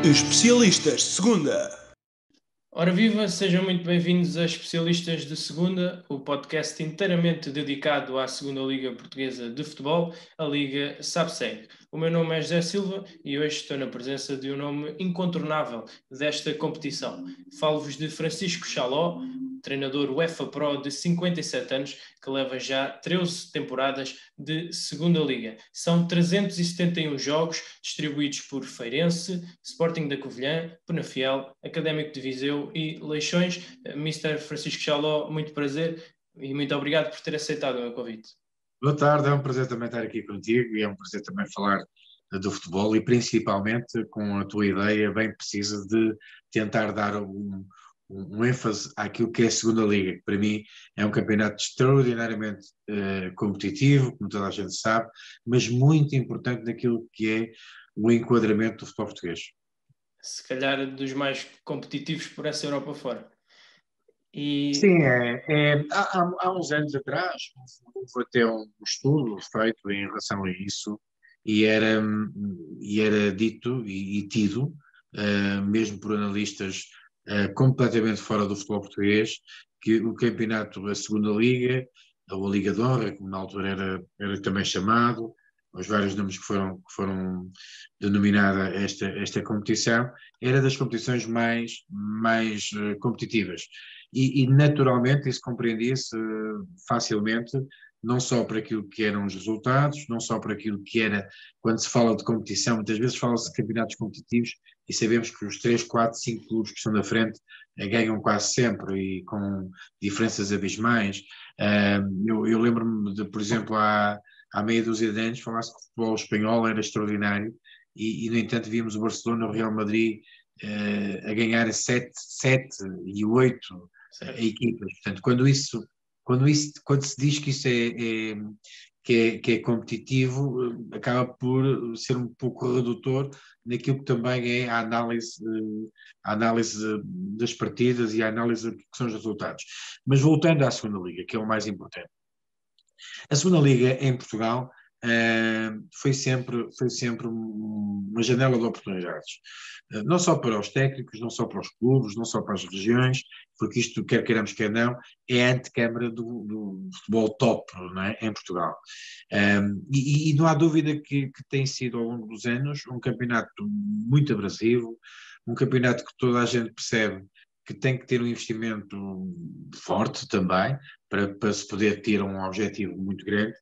Especialistas de Segunda. Ora viva, sejam muito bem-vindos a Especialistas de Segunda, o podcast inteiramente dedicado à Segunda Liga Portuguesa de Futebol, a Liga SAPSEG. O meu nome é José Silva e hoje estou na presença de um nome incontornável desta competição. Falo-vos de Francisco Chaló, treinador UEFA Pro de 57 anos, que leva já 13 temporadas de Segunda Liga. São 371 jogos distribuídos por Feirense, Sporting da Covilhã, Penafiel, Académico de Viseu e Leixões. Mr. Francisco Chaló, muito prazer e muito obrigado por ter aceitado o meu convite. Boa tarde, é um prazer também estar aqui contigo e é um prazer também falar do futebol e principalmente com a tua ideia bem precisa de tentar dar um ênfase àquilo que é a Segunda Liga, que para mim é um campeonato extraordinariamente competitivo, como toda a gente sabe, mas muito importante naquilo que é o enquadramento do futebol português. Se calhar dos mais competitivos por essa Europa fora. Sim, há uns anos atrás houve até um estudo feito em relação a isso e era dito e tido, mesmo por analistas completamente fora do futebol português, que o campeonato, a Segunda Liga, ou a Liga de Honra, como na altura era também chamado, os vários nomes que foram denominada esta competição, era das competições mais competitivas. E naturalmente isso compreendia-se facilmente, não só para aquilo que eram os resultados, não só para aquilo que era, quando se fala de competição, muitas vezes fala-se de campeonatos competitivos e sabemos que os 3, 4, 5 clubes que estão na frente ganham quase sempre e com diferenças abismais. Eu lembro-me de, por exemplo, há meia dúzia de anos falasse que o futebol espanhol era extraordinário e no entanto víamos o Barcelona, o Real Madrid a ganhar 7 e 8 equipas. Portanto, quando se diz que isso que é competitivo, acaba por ser um pouco redutor naquilo que também é a análise das partidas e a análise do que são os resultados. Mas voltando à Segunda Liga, que é o mais importante. A Segunda Liga em Portugal foi sempre uma janela de oportunidades, não só para os técnicos, não só para os clubes, não só para as regiões, porque isto, quer queiramos, quer não, é a antecâmara do futebol top, não é? Em Portugal. E não há dúvida que tem sido ao longo dos anos um campeonato muito abrasivo, um campeonato que toda a gente percebe que tem que ter um investimento forte também, para se poder ter um objetivo muito grande,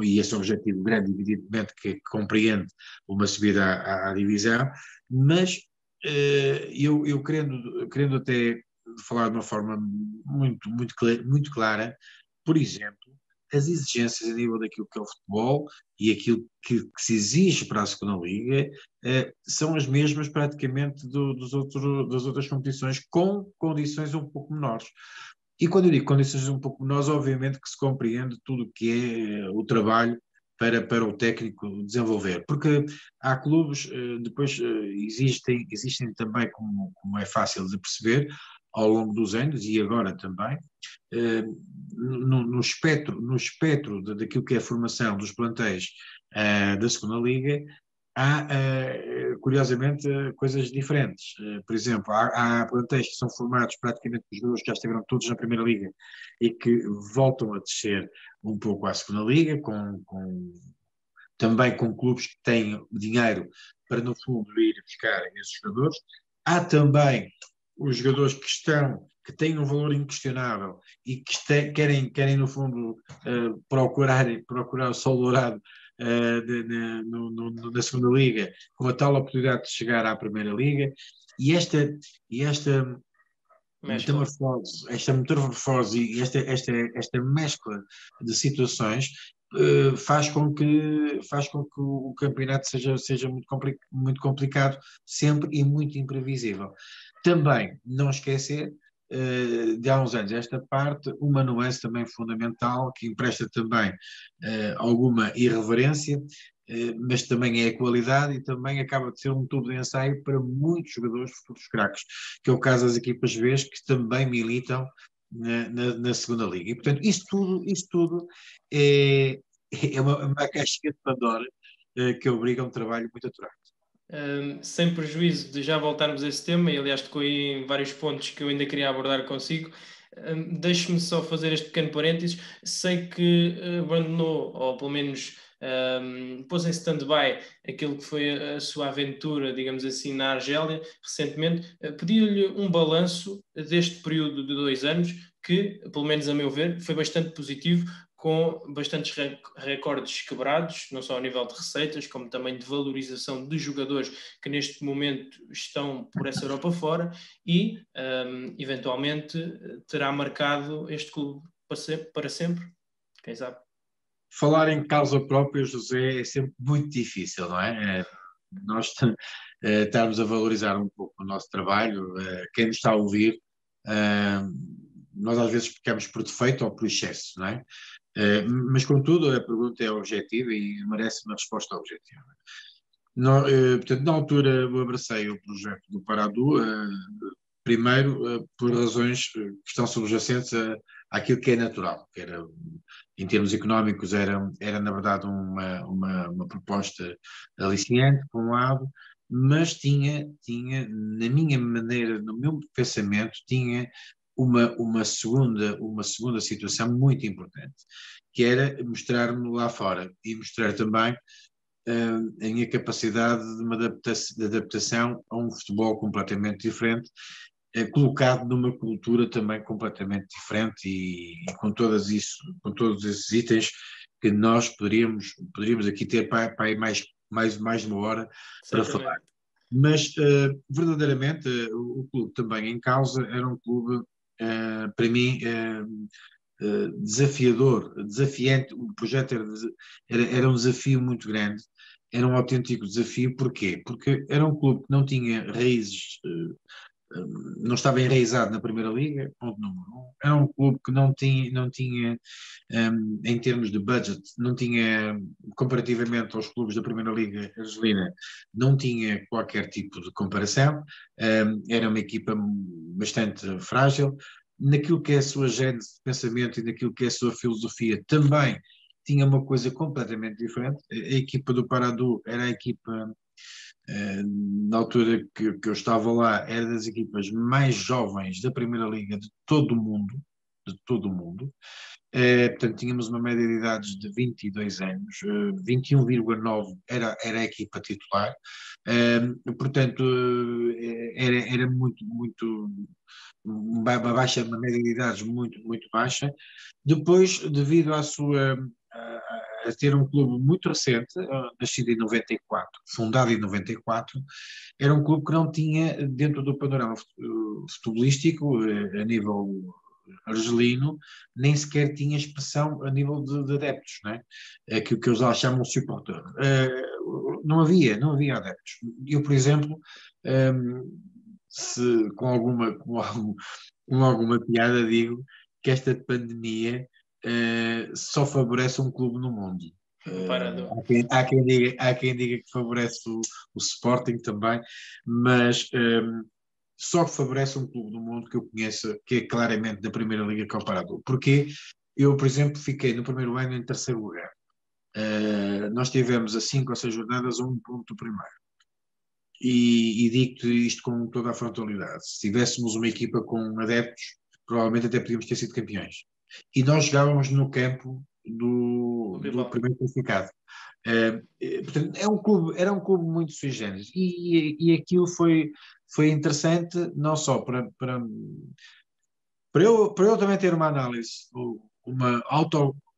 e esse objetivo grande, evidentemente, que compreende uma subida à divisão, mas eu querendo até falar de uma forma muito clara, por exemplo, as exigências a nível daquilo que é o futebol e aquilo que se exige para a Segunda Liga são as mesmas praticamente das outras competições, com condições um pouco menores. E quando eu digo condições um pouco menores, obviamente que se compreende tudo o que é o trabalho para o técnico desenvolver, porque há clubes, depois existem também, como é fácil de perceber, ao longo dos anos e agora também, no espectro daquilo que é a formação dos plantéis da Segunda Liga, há, curiosamente, coisas diferentes. Por exemplo, há plantéis que são formados praticamente por jogadores que já estiveram todos na Primeira Liga e que voltam a descer um pouco à Segunda Liga, também com clubes que têm dinheiro para, no fundo, ir buscar esses jogadores. Há também os jogadores que têm um valor inquestionável e que querem no fundo, procurar o sol dourado na Segunda Liga, com a tal oportunidade de chegar à Primeira Liga, e esta metamorfose e esta mescla de situações faz com que o campeonato seja muito complicado sempre e muito imprevisível. Também não esquecer de há uns anos esta parte, uma nuance também fundamental que empresta também alguma irreverência, mas também é a qualidade e também acaba de ser um tubo de ensaio para muitos jogadores futuros craques, que é o caso das equipas B que também militam na Segunda Liga. E, portanto, isto tudo é uma caixinha de Pandora que obriga a um trabalho muito aturado. sem prejuízo de já voltarmos a esse tema, e aliás tocou aí em vários pontos que eu ainda queria abordar consigo. Deixe-me só fazer este pequeno parênteses. Sei que abandonou, ou pelo menos pôs em stand-by aquilo que foi a sua aventura, digamos assim, na Argélia recentemente. Pedi-lhe um balanço deste período de 2 anos, que, pelo menos a meu ver, foi bastante positivo, com bastantes recordes quebrados, não só ao nível de receitas, como também de valorização de jogadores que neste momento estão por essa Europa fora, e eventualmente terá marcado este clube para sempre, quem sabe? Falar em causa própria, José, é sempre muito difícil, não é? Nós estarmos a valorizar um pouco o nosso trabalho, quem nos está a ouvir, nós às vezes pecamos por defeito ou por excesso, não é? Mas, contudo, a pergunta é objetiva e merece uma resposta objetiva. Portanto, na altura eu abracei o projeto do Paradu, primeiro por razões que estão subjacentes àquilo que é natural, que era, em termos económicos, era na verdade uma proposta aliciante, por um lado, mas tinha, na minha maneira, no meu pensamento, tinha uma segunda situação muito importante, que era mostrar-me lá fora e mostrar também a minha capacidade de adaptação a um futebol completamente diferente, colocado numa cultura também completamente diferente e com todos esses itens que nós poderíamos aqui ter para aí mais de uma hora para falar. Mas, verdadeiramente, o clube também em causa era um clube, para mim, desafiador, desafiante. O projeto era um desafio muito grande, era um autêntico desafio. Porquê? Porque era um clube que não tinha raízes, não estava enraizado na Primeira Liga, ponto número um. Era um clube que não tinha em termos de budget, não tinha, comparativamente aos clubes da Primeira Liga argelina, não tinha qualquer tipo de comparação. Era uma equipa bastante frágil. Naquilo que é a sua gênese de pensamento e naquilo que é a sua filosofia, também tinha uma coisa completamente diferente. A equipa do Paradu era a equipa, na altura que eu estava lá, era das equipas mais jovens da Primeira Liga de todo o mundo, de todo o mundo. Portanto, tínhamos uma média de idades de 22 anos, 21,9 era a equipa titular. Portanto, era muito uma média de idades muito baixa. Depois, devido a ter um clube muito recente, nascido em 94, fundado em 94, era um clube que não tinha, dentro do panorama futebolístico, a nível argelino, nem sequer tinha expressão a nível de adeptos, não é? Aquilo que eles lá chamam de supporter. Não havia adeptos. Eu, por exemplo, com alguma piada digo que esta pandemia só favorece um clube no mundo. Há quem diga que favorece o Sporting também, mas só favorece um clube do mundo que eu conheço, que é claramente da Primeira Liga, que é o Parador. Porque eu, por exemplo, fiquei no primeiro ano em terceiro lugar. Nós tivemos a 5 ou 6 jornadas a 1 ponto do primeiro. E digo-te isto com toda a frontalidade. Se tivéssemos uma equipa com adeptos, provavelmente até podíamos ter sido campeões. E nós jogávamos no campo do primeiro classificado. Portanto, era um clube muito sui generis. E aquilo foi interessante, não só para eu também ter uma análise,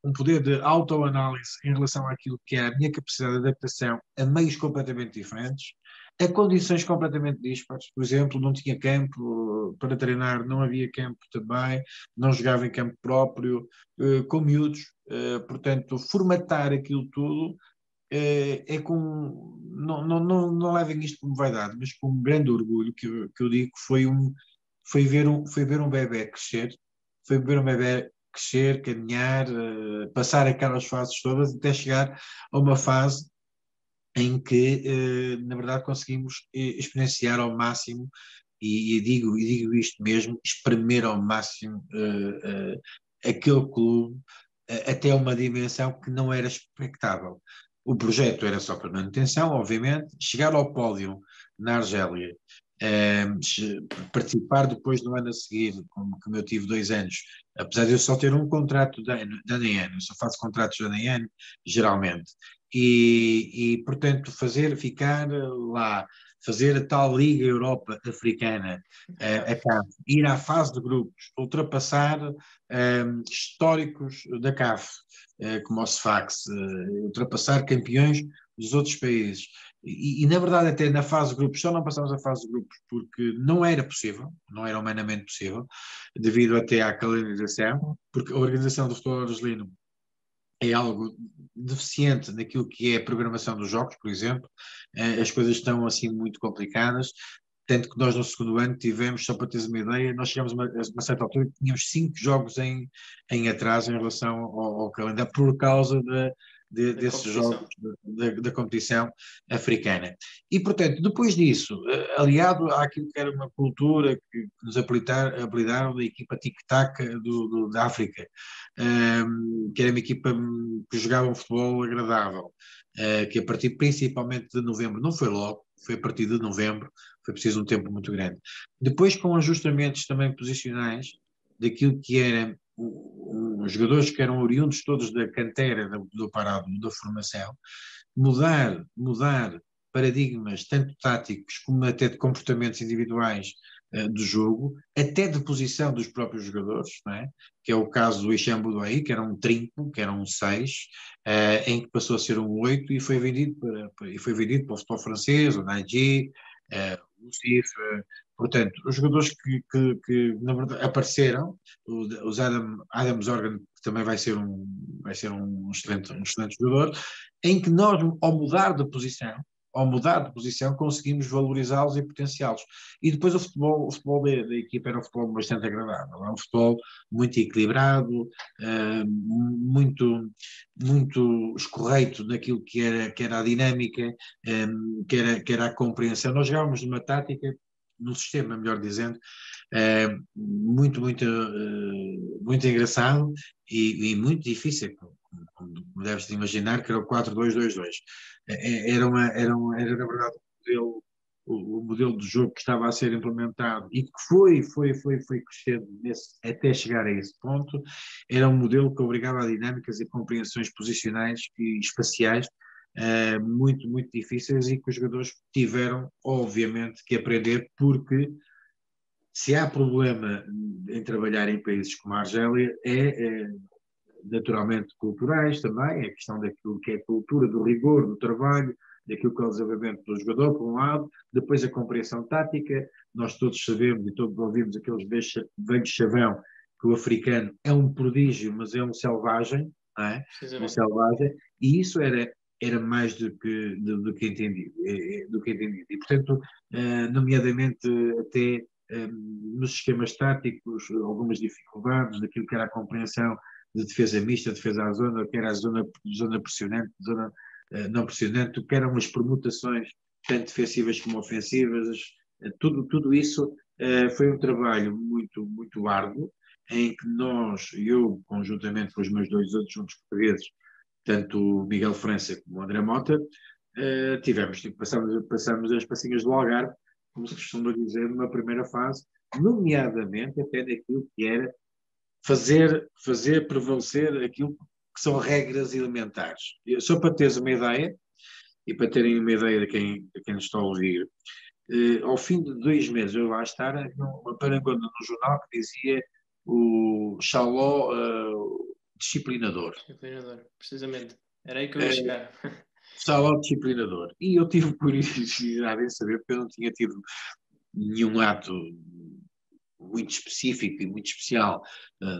um poder de autoanálise em relação àquilo que é a minha capacidade de adaptação a meios completamente diferentes, a condições completamente dispares. Por exemplo, não tinha campo para treinar, não havia campo também, não jogava em campo próprio, com miúdos. Portanto, formatar aquilo tudo não levem isto como vaidade, mas com um grande orgulho que eu digo que foi ver um bebé crescer, caminhar, passar aquelas fases todas até chegar a uma fase em que, na verdade, conseguimos experienciar ao máximo, e digo isto mesmo, espremer ao máximo aquele clube até uma dimensão que não era expectável. O projeto era só para manutenção, obviamente, chegar ao pódio na Argélia, participar depois no ano a seguir, como eu tive 2 anos, apesar de eu só ter um contrato de ano em ano, eu só faço contratos de ano em ano, geralmente, portanto, ficar lá, fazer a tal Liga Europa Africana, ir à fase de grupos, ultrapassar históricos da CAF, como o Sfax, ultrapassar campeões dos outros países. Na verdade, até na fase de grupos, só não passámos a fase de grupos porque não era possível, não era humanamente possível, devido até à calendarização, porque a organização do futebol argelino é algo deficiente naquilo que é a programação dos jogos, por exemplo. As coisas estão assim muito complicadas, tanto que nós no segundo ano tivemos, só para teres uma ideia, nós chegamos a uma certa altura que tínhamos 5 jogos em atraso em relação ao calendário por causa desses jogos da competição africana. E, portanto, depois disso, aliado àquilo que era uma cultura que nos apelidaram da equipa tic-tac da África, que era uma equipa que jogava um futebol agradável, que a partir principalmente de novembro, não foi logo, foi a partir de novembro, foi preciso um tempo muito grande. Depois, com ajustamentos também posicionais, daquilo que era os jogadores que eram oriundos todos da cantera do parado, da formação, mudar paradigmas, tanto táticos como até de comportamentos individuais do jogo, até de posição dos próprios jogadores, não é? Que é o caso do Hicham Boudaoui, que era um trinco, que era um 6, em que passou a ser um 8 e foi vendido para o futebol francês, o Naiji, o Cif, portanto, os jogadores que na verdade apareceram, os Adam Zorgan, que também vai ser um excelente jogador, em que nós, ao mudar de posição, conseguimos valorizá-los e potenciá-los. E depois o futebol da equipa era um futebol bastante agradável, era um futebol muito equilibrado, muito escorreito naquilo que era a dinâmica, que era a compreensão. Nós jogávamos numa tática, num sistema, melhor dizendo, muito engraçado e muito difícil, como deves imaginar, que era o 4-2-2-2. Era na verdade o modelo de jogo que estava a ser implementado e que foi crescendo até chegar a esse ponto. Era um modelo que obrigava a dinâmicas e compreensões posicionais e espaciais muito difíceis e que os jogadores tiveram, obviamente, que aprender, porque se há problema em trabalhar em países como a Argélia, naturalmente culturais também, a questão daquilo que é a cultura do rigor, do trabalho, daquilo que é o desenvolvimento do jogador, por um lado, depois a compreensão tática. Nós todos sabemos e todos ouvimos aqueles velhos chavão que o africano é um prodígio, mas é um selvagem, não é? Um selvagem, e isso era mais do que entendido. E, portanto, nomeadamente até nos esquemas táticos, algumas dificuldades daquilo que era a compreensão de defesa mista, defesa à zona, que era a zona pressionante, zona não pressionante, que eram as permutações, tanto defensivas como ofensivas, tudo isso foi um trabalho muito árduo, em que eu, conjuntamente com os meus 2 adjuntos portugueses, tanto o Miguel França como o André Mota, passamos as passinhas do Algarve, como se costuma dizer, numa primeira fase, nomeadamente até daquilo que era fazer prevalecer aquilo que são regras elementares. Só para teres uma ideia, e para terem uma ideia de quem nos está a ouvir, ao fim de 2 meses eu lá estar uma parangona no jornal que dizia o Xaló disciplinador. Disciplinador, precisamente. Era aí que eu ia chegar. Xaló disciplinador. E eu tive curiosidade em saber, porque eu não tinha tido nenhum ato muito específico e muito especial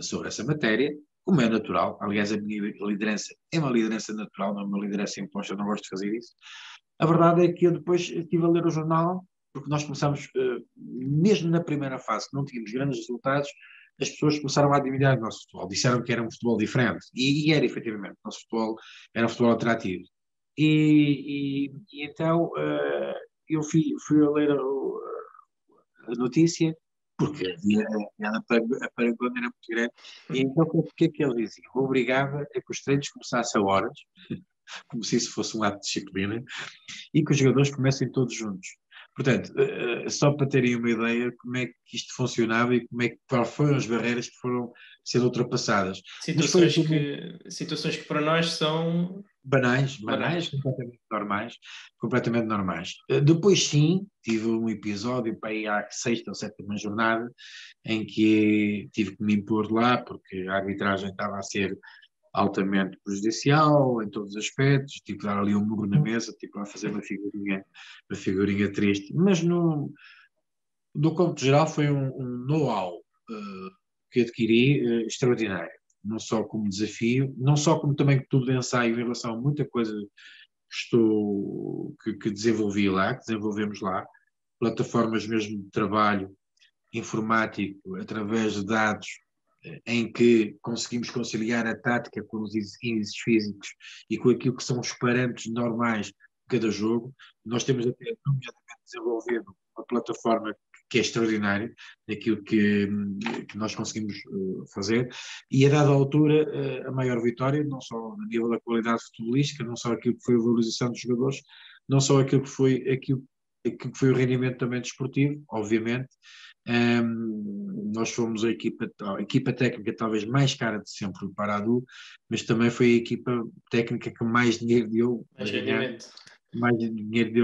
sobre essa matéria, como é natural. Aliás, a minha liderança é uma liderança natural, não é uma liderança imposta, eu não gosto de fazer isso. A verdade é que eu depois estive a ler o jornal, porque nós começamos, mesmo na primeira fase, que não tínhamos grandes resultados, as pessoas começaram a admirar o nosso futebol, disseram que era um futebol diferente, e era efetivamente, o nosso futebol era um futebol atrativo. E então eu fui a ler a notícia, porque a parangona era muito grande, e então o que é que ele dizia? Obrigava a que os treinos começassem a horas, como se isso fosse um ato de disciplina, e que os jogadores comecem todos juntos. Portanto, só para terem uma ideia como é que isto funcionava e quais foram as barreiras que foram sendo ultrapassadas. Situações que para nós são banais, completamente normais. Depois sim, tive um episódio para ir à sexta ou sétima jornada em que tive que me impor lá porque a arbitragem estava a ser altamente prejudicial em todos os aspectos, tive que dar ali um murro na mesa, tipo a fazer uma figurinha triste, mas do cômputo geral foi um know-how que adquiri extraordinário, não só como desafio, não só como também tudo de ensaio em relação a muita coisa que desenvolvemos lá, plataformas mesmo de trabalho informático através de dados em que conseguimos conciliar a tática com os índices físicos e com aquilo que são os parâmetros normais de cada jogo. Nós temos até, nomeadamente, desenvolvido uma plataforma que é extraordinária, daquilo que nós conseguimos fazer, e a dada altura a maior vitória, não só a nível da qualidade futebolística, não só aquilo que foi a valorização dos jogadores, não só aquilo que foi o rendimento também desportivo, obviamente. Nós fomos a equipa técnica talvez mais cara de sempre do Paradu, mas também foi a equipa técnica que mais dinheiro deu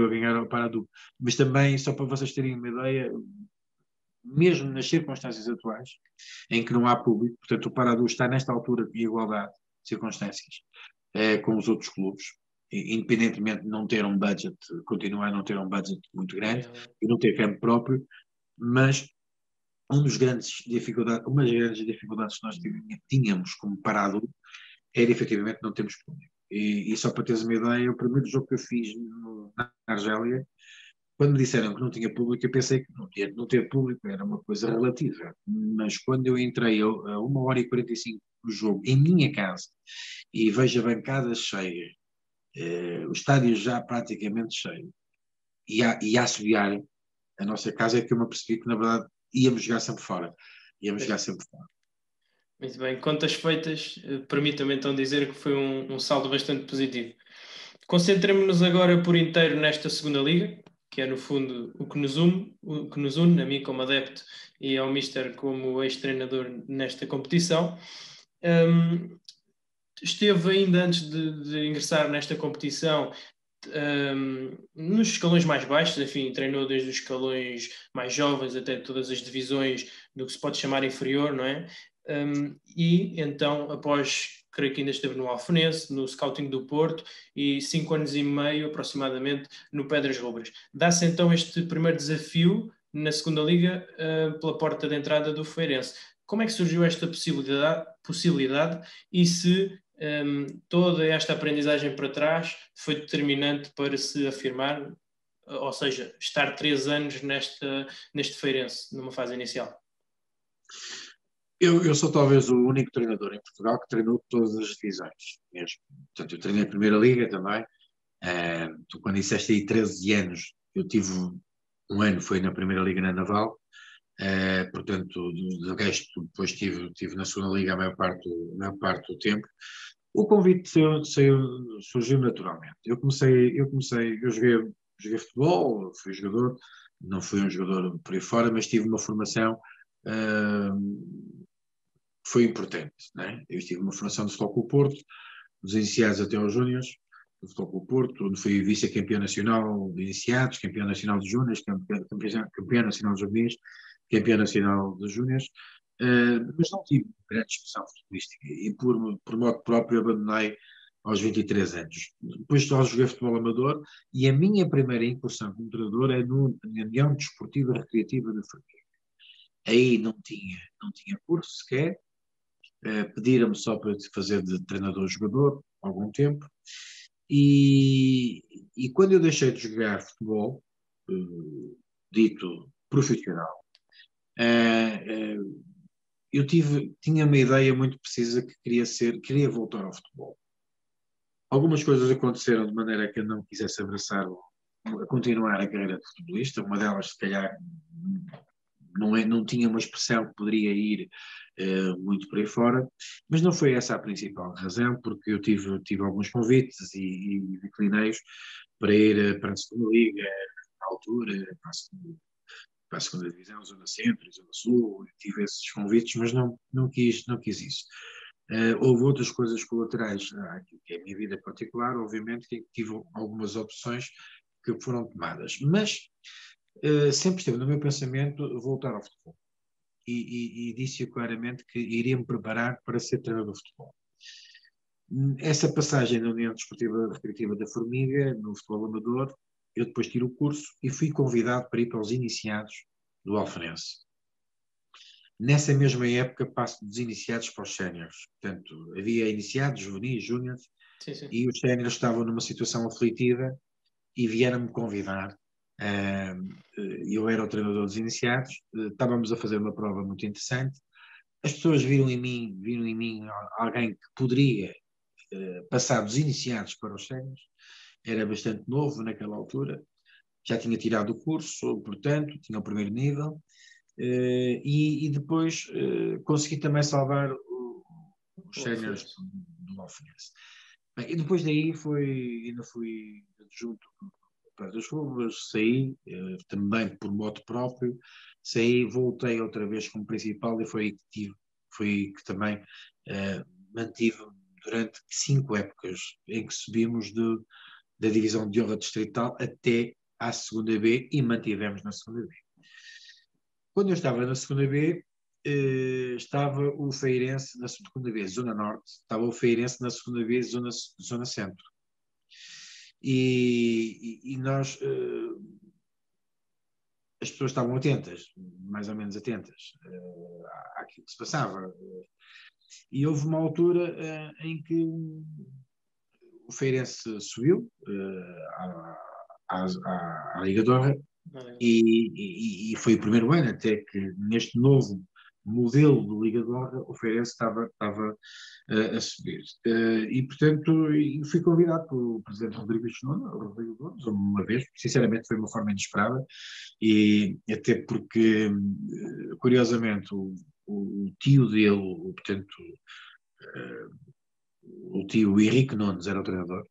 a ganhar ao Paradu. Mas também, só para vocês terem uma ideia, mesmo nas circunstâncias atuais, em que não há público, portanto o Paradu está nesta altura de igualdade de circunstâncias com os outros clubes, independentemente de não ter um budget, continuar a não ter um budget muito grande e não ter campo próprio, mas uma das grandes dificuldades que nós tínhamos como Paradu era efetivamente não termos público. E só para teres uma ideia, o primeiro jogo que eu fiz na Argélia, quando me disseram que não tinha público, eu pensei que não ter público era uma coisa relativa. Mas quando eu entrei a 1h45 do jogo, em minha casa, e vejo a bancada cheia, o estádio já praticamente cheio, e a assobiar a nossa casa, é que eu me apercebi que, na verdade, íamos jogar sempre fora. Muito bem, contas feitas, permita-me então dizer que foi um saldo bastante positivo. Concentremos-nos agora por inteiro nesta segunda liga, que é no fundo o que nos une, a mim como adepto e ao Mister como ex-treinador nesta competição. Esteve ainda antes de ingressar nesta competição nos escalões mais baixos, enfim, treinou desde os escalões mais jovens até todas as divisões do que se pode chamar inferior, não é? E então, após, creio que ainda esteve no Alfenense, no Scouting do Porto e 5 anos e meio aproximadamente no Pedras Rubras. Dá-se então este primeiro desafio na segunda liga pela porta de entrada do Feirense. Como é que surgiu esta possibilidade e se toda esta aprendizagem para trás foi determinante para se afirmar, ou seja, estar 3 anos neste Feirense, numa fase inicial? Eu sou talvez o único treinador em Portugal que treinou todas as divisões mesmo. Portanto, eu treinei a Primeira Liga também. Tu, quando disseste aí 13 anos, eu tive um ano, foi na Primeira Liga na Naval. Portanto, do resto, depois tive na Segunda Liga a maior parte do tempo. O convite surgiu naturalmente. Eu joguei futebol, fui jogador, não fui um jogador por aí fora, mas tive uma formação que foi importante, né? Eu tive uma formação de Futebol Clube Porto, dos iniciados até aos júniores, do Futebol Clube Porto, onde fui vice-campeão nacional de iniciados, campeão nacional de júniores, campeão nacional de juvenis, campeão nacional de júniores, mas não tive grande expressão futebolística e por modo próprio abandonei aos 23 anos. Depois só joguei futebol amador e a minha primeira incursão como treinador é na União Desportiva Recreativa da Família. Aí não tinha curso sequer, pediram-me só para fazer de treinador-jogador algum tempo e quando eu deixei de jogar futebol, dito profissional, eu tinha uma ideia muito precisa que queria voltar ao futebol. Algumas coisas aconteceram de maneira que eu não quisesse a continuar a carreira de futebolista, uma delas, se calhar, não tinha uma expressão que poderia ir muito por aí fora, mas não foi essa a principal razão, porque eu tive alguns convites e declinei-os para ir para a segunda liga, na altura, para a segunda divisão, Zona Centro, Zona Sul, tive esses convites, mas não quis isso. Houve outras coisas colaterais àquilo que é a minha vida particular, obviamente que tive algumas opções que foram tomadas, mas sempre esteve no meu pensamento voltar ao futebol. E disse claramente que iria me preparar para ser treinador de futebol. Essa passagem na União Desportiva Recreativa da Formiga, no futebol amador, eu depois tiro o curso e fui convidado para ir para os iniciados do Alfenense. Nessa mesma época passo dos iniciados para os séniores. Portanto, havia iniciados, juvenis, júniores, e os séniores estavam numa situação aflitiva e vieram-me convidar. Eu era o treinador dos iniciados, estávamos a fazer uma prova muito interessante. As pessoas viram em mim alguém que poderia passar dos iniciados para os séniores. Era bastante novo naquela altura, já tinha tirado o curso, portanto, tinha o primeiro nível, e depois consegui também salvar os séniores do Alfenense. Bem, e depois daí ainda fui adjunto para as Rubras, saí, também por moto próprio, saí, voltei outra vez como principal e foi aí que também mantive durante 5 épocas em que subimos da divisão de honra distrital até à segunda B e mantivemos na segunda B. Quando eu estava na segunda B, estava o Feirense na segunda B, Zona Norte, estava o Feirense na segunda B, Zona Centro. E nós, as pessoas estavam atentas, mais ou menos atentas, àquilo que se passava. E houve uma altura em que o Feirense subiu à Liga de Honra e foi o primeiro ano até que neste novo modelo de Liga de Honra o Feirense estava a subir. E, portanto, fui convidado pelo presidente Rodrigo Nunes, uma vez, sinceramente foi uma forma inesperada, e até porque, curiosamente, o tio dele, portanto, o tio Henrique Nunes era o treinador,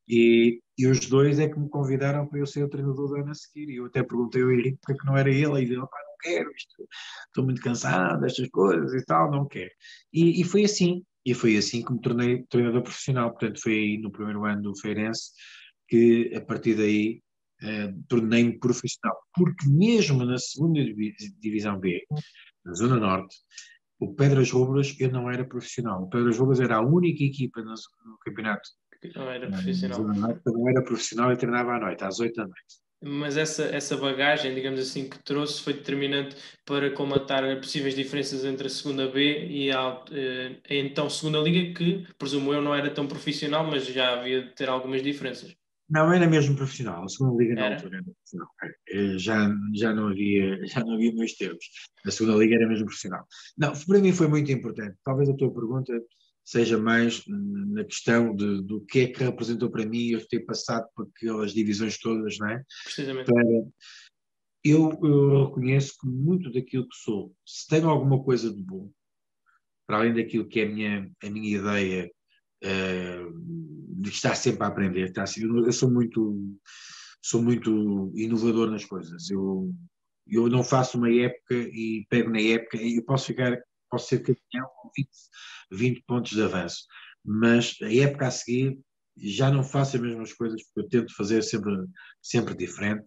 e os dois é que me convidaram para eu ser o treinador do ano a seguir, e eu até perguntei ao Henrique porque é que não era ele, e ele disse, não quero isto, estou muito cansado destas coisas e tal, não quero. E foi assim que me tornei treinador profissional, portanto foi aí no primeiro ano do Feirense que a partir daí tornei-me profissional, porque mesmo na segunda divisão B, na Zona Norte, o Pedras Rubras eu não era profissional, o Pedras Rubras era a única equipa no campeonato. Não era profissional. Não era profissional e treinava à noite, às 8 da noite. Mas essa bagagem, digamos assim, que trouxe foi determinante para comatar possíveis diferenças entre a segunda B e a então segunda liga, que presumo eu não era tão profissional, mas já havia de ter algumas diferenças. Não, era mesmo profissional, a segunda liga na Era? altura era profissional. Já não havia meus termos. A segunda liga era mesmo profissional. Não, para mim foi muito importante. Talvez a tua pergunta seja mais na questão do que é que representou para mim eu ter passado por aquelas divisões todas, não é? Precisamente. Eu reconheço que muito daquilo que sou, se tenho alguma coisa de bom, para além daquilo que é a minha ideia de estar sempre a aprender, eu sou muito inovador nas coisas. Eu não faço uma época e pego na época, eu posso ser campeão com 20 pontos de avanço, mas a época a seguir já não faço as mesmas coisas, porque eu tento fazer sempre diferente,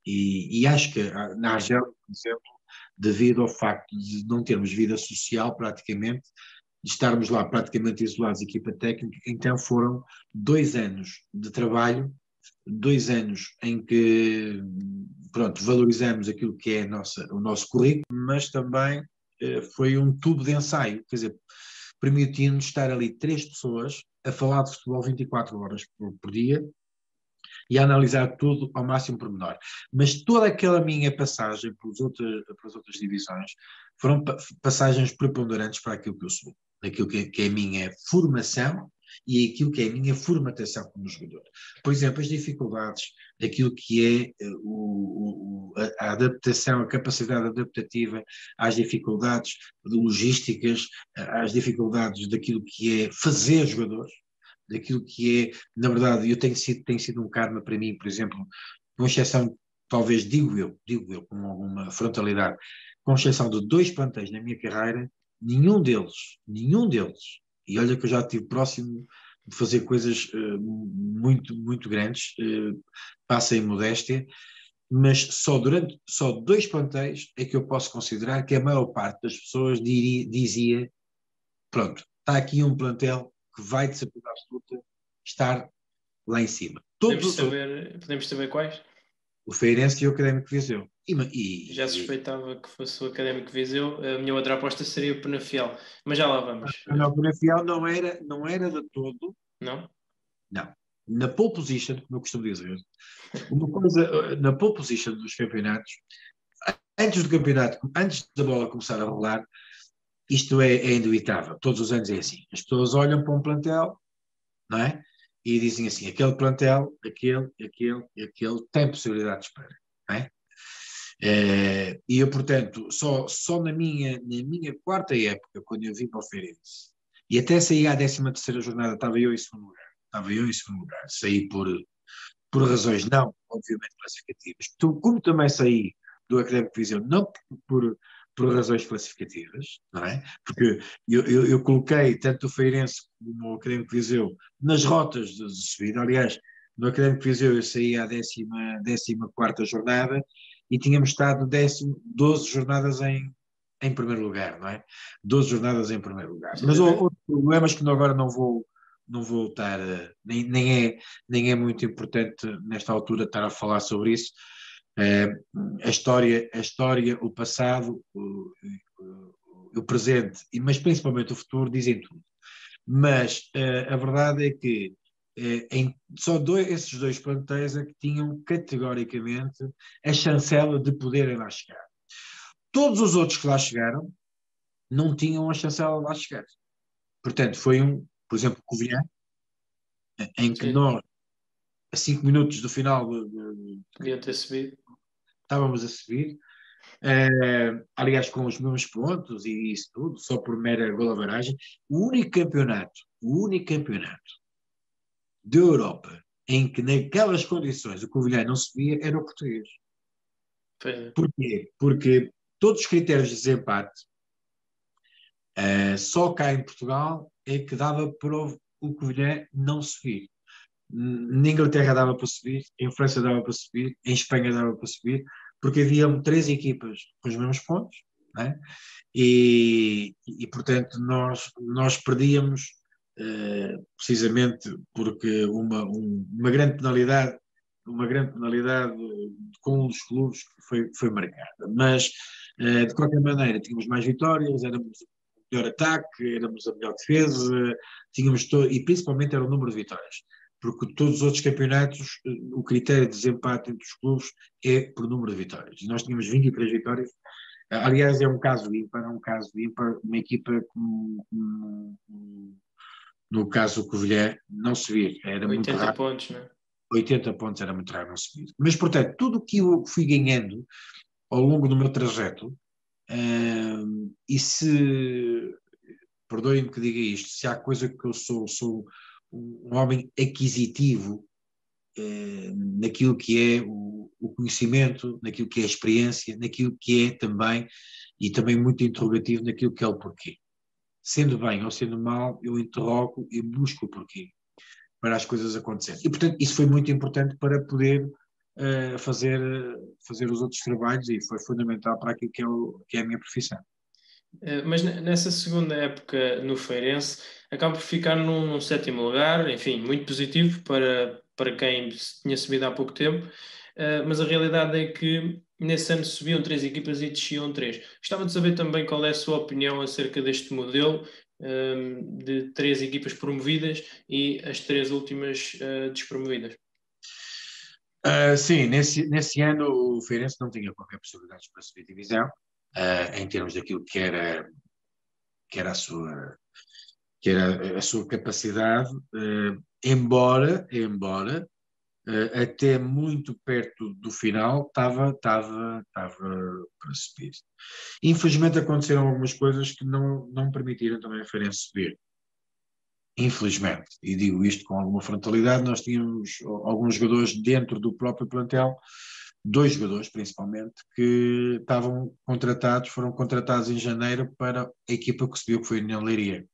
e acho que na Argélia, por exemplo, devido ao facto de não termos vida social praticamente, de estarmos lá praticamente isolados, equipa técnica, então foram 2 anos de trabalho, 2 anos em que, pronto, valorizamos aquilo que é o nosso currículo, mas também foi um tubo de ensaio, quer dizer, permitiu-nos estar ali 3 pessoas a falar de futebol 24 horas por dia e a analisar tudo ao máximo pormenor. Mas toda aquela minha passagem pelas outras divisões foram passagens preponderantes para aquilo que eu sou, aquilo que é a minha formação e aquilo que é a minha formatação como jogador. Por exemplo, as dificuldades daquilo que é a adaptação, a capacidade adaptativa às dificuldades logísticas, às dificuldades daquilo que é fazer jogadores, daquilo que é, na verdade, tem sido um karma para mim, por exemplo, com exceção, talvez digo eu com alguma frontalidade, com exceção de 2 plantéis na minha carreira, nenhum deles, e olha que eu já estive próximo de fazer coisas muito, muito grandes, passa em modéstia, mas só 2 plantéis é que eu posso considerar que a maior parte das pessoas dizia, pronto, está aqui um plantel que vai de certeza absoluta estar lá em cima. Podemos saber quais? O Feirense e o Académico de Viseu. Já suspeitava que fosse o Académico de Viseu. A minha outra aposta seria o Penafiel, mas já lá vamos. Não, o Penafiel não era de todo. Não? Não. Na pole position, como eu costumo dizer, uma coisa, na pole position dos campeonatos, antes da bola começar a rolar, isto é indubitável. Todos os anos é assim. As pessoas olham para um plantel, não é? E dizem assim, aquele plantel, aquele tem possibilidades para, não é? E eu, portanto, só na minha quarta época, quando eu vim para o Feirense, e até saí à 13ª jornada, estava eu em segundo lugar. Saí por razões não, obviamente, classificativas. Como também saí do Académico de Viseu, não por razões classificativas, não é? Porque eu coloquei tanto o Feirense como o Académico de Viseu nas rotas de subida. Aliás, no Académico de Viseu eu saí à 14ª jornada e tínhamos estado 12 jornadas em primeiro lugar, não é? 12 jornadas em primeiro lugar. Mas outros problemas que agora não vou estar, nem é muito importante nesta altura estar a falar sobre isso. A história, o passado, o presente, mas principalmente o futuro dizem tudo. Mas a verdade é que só esses 2 plantéis é que tinham categoricamente a chancela de poderem lá chegar. Todos os outros que lá chegaram não tinham a chancela de lá chegar. Portanto, foi por exemplo, Covilhã, em que nós, a 5 minutos do final, Deviam ter subido. Estávamos a subir, aliás, com os mesmos pontos e isso tudo, só por mera golavaragem. O único campeonato da Europa em que naquelas condições o Covilhã não subia era o português. Porquê? Porque todos os critérios de desempate só cá em Portugal é que dava para o Covilhã não subir. Na Inglaterra dava para subir, em França dava para subir, em Espanha dava para subir, porque haviam 3 equipas com os mesmos pontos, né? E portanto nós perdíamos precisamente porque uma grande penalidade com um dos clubes foi marcada. Mas de qualquer maneira tínhamos mais vitórias, éramos o melhor ataque, éramos a melhor defesa, e principalmente era o número de vitórias. Porque todos os outros campeonatos, o critério de desempate entre os clubes é por número de vitórias. E nós tínhamos 23 vitórias. Aliás, é um caso ímpar, uma equipa no caso do Covilhã, não subir. Era 80 muito raro. pontos, não é? 80 pontos era muito raro não subir. Mas, portanto, tudo o que eu fui ganhando ao longo do meu trajeto, perdoem-me que diga isto, se há coisa que eu sou um homem aquisitivo naquilo que é o conhecimento, naquilo que é a experiência, naquilo que é também, e também muito interrogativo naquilo que é o porquê. Sendo bem ou sendo mal, eu interrogo e busco o porquê para as coisas acontecerem. E, portanto, isso foi muito importante para poder fazer os outros trabalhos e foi fundamental para aquilo que é a minha profissão. Mas nessa segunda época no Feirense, acaba por ficar num 7º lugar, enfim, muito positivo para quem tinha subido há pouco tempo, mas a realidade é que nesse ano subiam 3 equipas e desciam 3. Gostava de saber também qual é a sua opinião acerca deste modelo de 3 equipas promovidas e as 3 últimas despromovidas. Sim, nesse ano o Feirense não tinha qualquer possibilidade para subir divisão, em termos daquilo que era a sua que era a sua capacidade, embora até muito perto do final estava para subir. Infelizmente aconteceram algumas coisas que não permitiram também a Farense subir. Infelizmente, e digo isto com alguma frontalidade, nós tínhamos alguns jogadores dentro do próprio plantel, 2 jogadores principalmente, que foram contratados em janeiro para a equipa que subiu, que foi a União Leiria.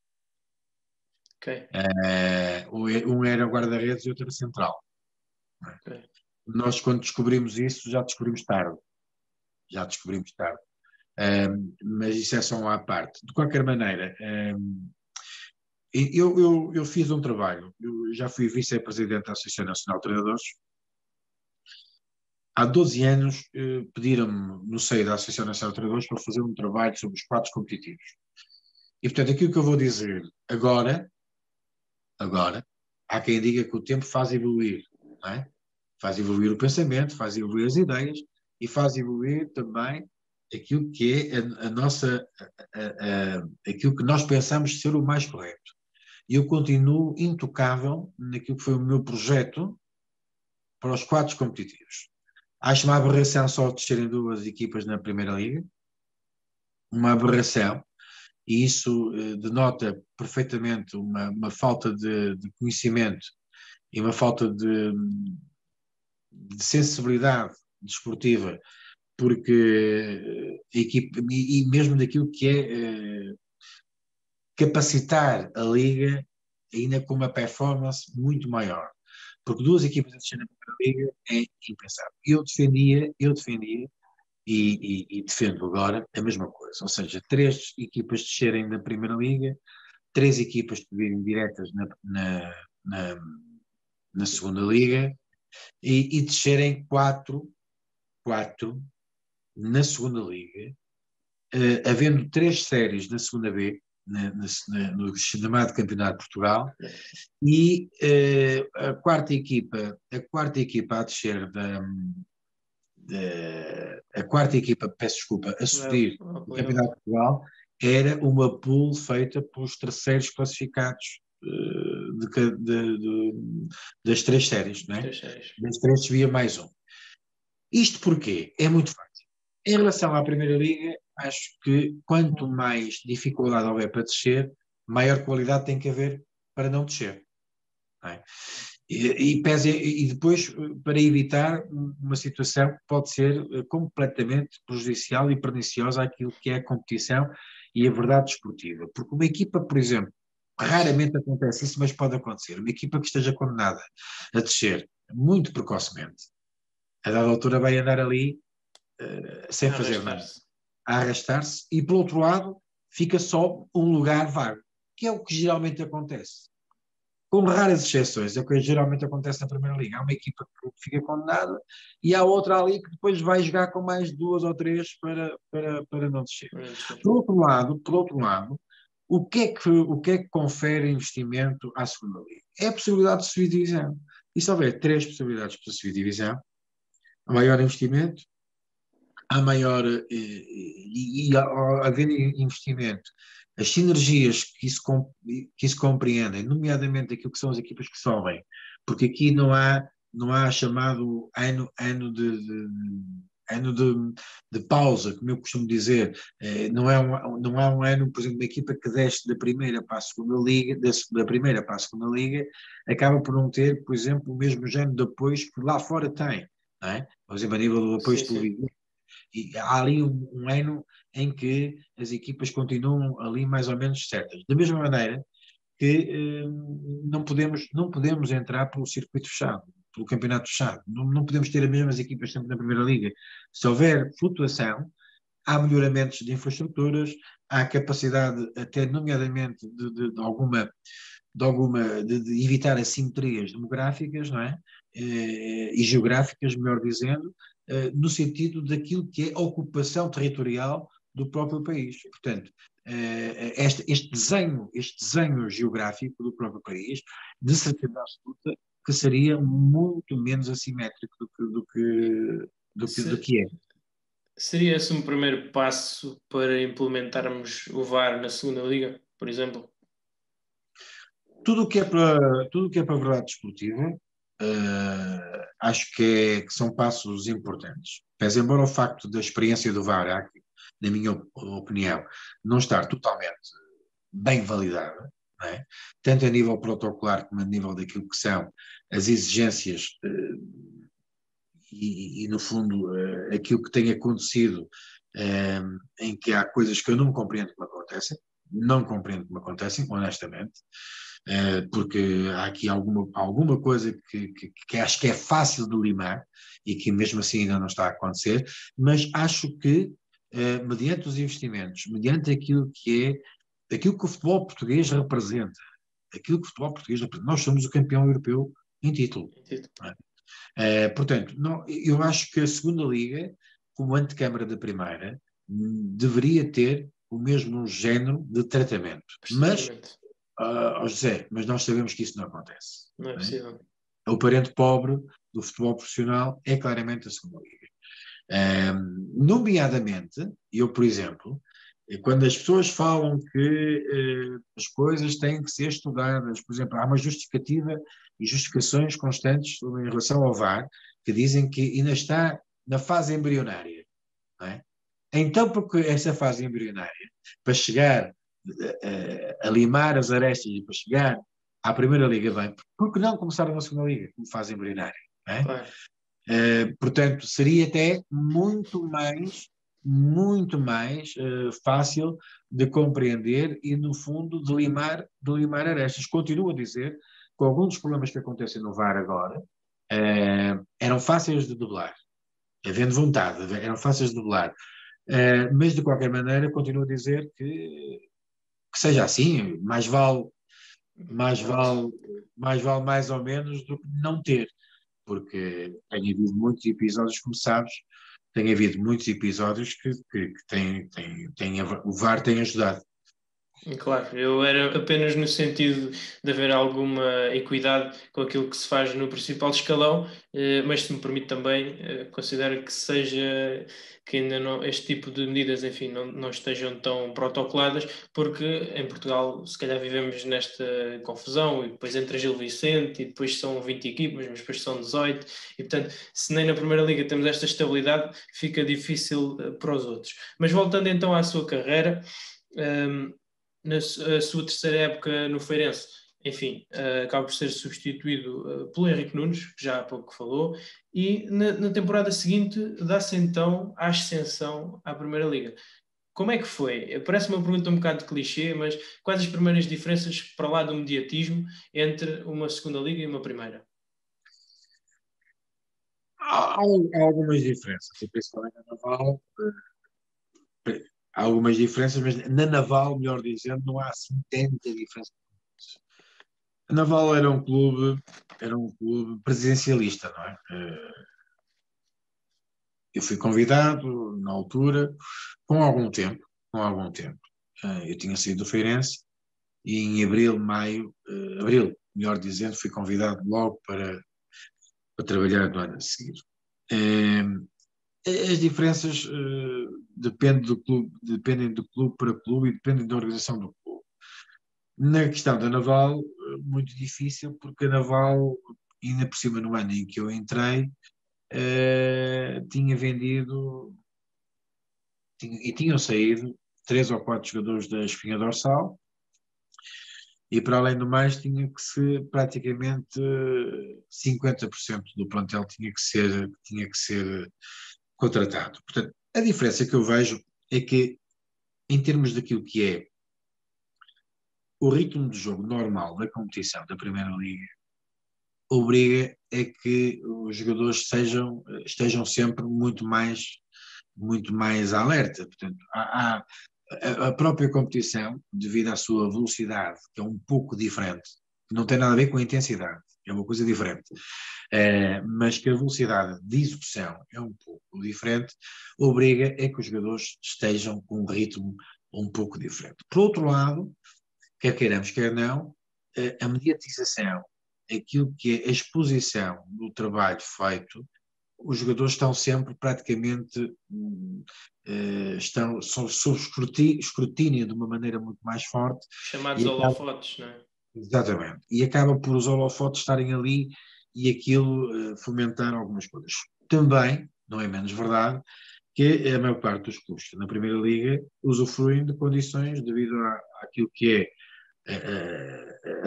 Okay. Um era guarda-redes e outro era central. Okay. Nós, quando descobrimos isso, já descobrimos tarde. Mas isso é só uma à parte. De qualquer maneira, eu fiz um trabalho. Eu já fui vice-presidente da Associação Nacional de Treinadores. Há 12 anos pediram-me, no seio da Associação Nacional de Treinadores, para fazer um trabalho sobre os quadros competitivos. E, portanto, aquilo que eu vou dizer agora, há quem diga que o tempo faz evoluir, não é? Faz evoluir o pensamento, faz evoluir as ideias e faz evoluir também aquilo que é aquilo que nós pensamos ser o mais correto. E eu continuo intocável naquilo que foi o meu projeto para os quadros competitivos. Acho uma aberração só descerem 2 equipas na Primeira Liga, uma aberração, e isso denota perfeitamente uma falta de conhecimento e uma falta de sensibilidade desportiva, porque a equipa, e mesmo daquilo que é capacitar a Liga ainda com uma performance muito maior. Porque 2 equipas a descer na Primeira Liga é impensável. Eu defendia e defendo agora a mesma coisa. Ou seja, 3 equipas descerem na Primeira Liga, 3 equipas subirem diretas na Segunda Liga e descerem 4 na Segunda Liga, havendo 3 séries na Segunda B, no chamado Campeonato de Portugal, e a quarta equipa a descer a quarta equipa, peço desculpa, a subir o Campeonato de Portugal era uma pool feita pelos terceiros classificados das 3 séries, não é? Das 3 subia mais um. Isto porquê? É muito fácil. Em relação à Primeira Liga, acho que quanto mais dificuldade houver para descer, maior qualidade tem que haver para não descer. Não é? E depois, para evitar uma situação que pode ser completamente prejudicial e perniciosa àquilo que é a competição e a verdade desportiva. Porque uma equipa, por exemplo, raramente acontece isso, mas pode acontecer. Uma equipa que esteja condenada a descer muito precocemente, a dada altura vai andar ali sem fazer nada, a arrastar-se, e por outro lado fica só um lugar vago, que é o que geralmente acontece. Com raras exceções, é o que geralmente acontece na Primeira Liga. Há uma equipa que fica condenada e há outra ali que depois vai jogar com mais 2 ou 3 para não descer. Por outro lado, o que é que confere investimento à Segunda Liga? É a possibilidade de subir divisão. E se houver 3 possibilidades para subir divisão, a maior investimento, há maior, havendo investimento, as sinergias que isso compreendem, nomeadamente aquilo que são as equipas que sobem, porque aqui não há chamado ano de pausa, como eu costumo dizer, não há um ano, por exemplo, uma equipa que desce da primeira para a segunda liga, da primeira para a segunda liga, acaba por não ter, por exemplo, o mesmo género de apoios que lá fora tem, não é? Por exemplo, a nível do apoio televisivo. E há ali um ano em que as equipas continuam ali mais ou menos certas. Da mesma maneira que não podemos entrar pelo circuito fechado, pelo campeonato fechado. Não podemos ter as mesmas equipas sempre na Primeira Liga. Se houver flutuação, há melhoramentos de infraestruturas, há capacidade até nomeadamente de evitar assimetrias demográficas, não é? E geográficas, melhor dizendo, no sentido daquilo que é a ocupação territorial do próprio país. Portanto, este desenho geográfico do próprio país, de certeza absoluta, que seria muito menos assimétrico do que é. Seria esse um primeiro passo para implementarmos o VAR na Segunda Liga, por exemplo? tudo o que é para a verdade desportiva, acho que são passos importantes. Pese embora o facto da experiência do VAR, na minha opinião, não estar totalmente bem validada, não é? Tanto a nível protocolar como a nível daquilo que são as exigências e no fundo, aquilo que tem acontecido, em que há coisas que eu não compreendo como acontecem, não compreendo como acontecem, honestamente, porque há aqui alguma coisa que acho que é fácil de limar e que mesmo assim ainda não está a acontecer, mas acho que, mediante os investimentos, mediante aquilo que o futebol português representa, nós somos o campeão europeu em título. Não é? Portanto, eu acho que a segunda liga, como antecâmara da primeira, deveria ter o mesmo género de tratamento. Mas, José, mas nós sabemos que isso não acontece. Não é possível. O parente pobre do futebol profissional é claramente a segunda liga. Nomeadamente, eu, por exemplo, quando as pessoas falam que as coisas têm que ser estudadas, por exemplo, há uma justificativa e justificações constantes em relação ao VAR, que dizem que ainda está na fase embrionária. Não é? Então, porque essa fase embrionária, para chegar a limar as arestas e para chegar à Primeira Liga bem, porque não começar na Segunda Liga, como fase embrionária? Não é? Claro. Portanto, seria até muito mais fácil de compreender e, no fundo, de limar arestas. Continuo a dizer que alguns dos problemas que acontecem no VAR agora eram fáceis de dublar, havendo vontade, eram fáceis de dublar. Mas, de qualquer maneira, continuo a dizer que seja assim, mais vale mais ou menos do que não ter. Porque tem havido muitos episódios, como sabes, tem havido muitos episódios que o VAR tem ajudado. Claro, eu era apenas no sentido de haver alguma equidade com aquilo que se faz no principal escalão, mas se me permite também, considero que ainda não, este tipo de medidas, enfim, não estejam tão protocoladas, porque em Portugal se calhar vivemos nesta confusão, e depois entra Gil Vicente, e depois são 20 equipas, mas depois são 18, e portanto, se nem na Primeira Liga temos esta estabilidade, fica difícil para os outros. Mas voltando então à sua carreira, na sua terceira época no Feirense, enfim, acaba por ser substituído pelo Henrique Nunes, que já há pouco falou, e na temporada seguinte dá-se então a ascensão à Primeira Liga. Como é que foi? Parece uma pergunta um bocado de clichê, mas quais as primeiras diferenças para lá do mediatismo entre uma segunda liga e uma primeira? Há algumas diferenças, e principalmente na Naval. Há algumas diferenças, mas na Naval, melhor dizendo, não há assim tanta diferença. A Naval era um clube presidencialista, não é? Eu fui convidado na altura, com algum tempo. Eu tinha saído do Feirense e em abril, melhor dizendo, fui convidado logo para trabalhar no ano a seguir. As diferenças dependem do clube para clube e dependem da organização do clube. Na questão da Naval, muito difícil, porque a Naval, ainda por cima no ano em que eu entrei, tinham saído 3 ou 4 jogadores da espinha dorsal e, para além do mais, tinha que ser praticamente 50% do plantel tinha que ser contratado. Portanto, a diferença que eu vejo é que, em termos daquilo que é o ritmo de jogo normal da competição da Primeira Liga, obriga a que os jogadores estejam sempre muito mais alerta. Portanto, a própria competição, devido à sua velocidade, que é um pouco diferente, que não tem nada a ver com a intensidade, é uma coisa diferente, mas que a velocidade de execução é um pouco diferente, obriga a que os jogadores estejam com um ritmo um pouco diferente. Por outro lado, quer queiramos, quer não, a mediatização, aquilo que é a exposição do trabalho feito, os jogadores estão sempre praticamente são sob escrutínio de uma maneira muito mais forte. Chamados holofotes, não é? Exatamente. E acaba por os holofotes estarem ali e aquilo fomentar algumas coisas. Também, não é menos verdade, que a maior parte dos clubes na Primeira Liga usufruem de condições devido àquilo que é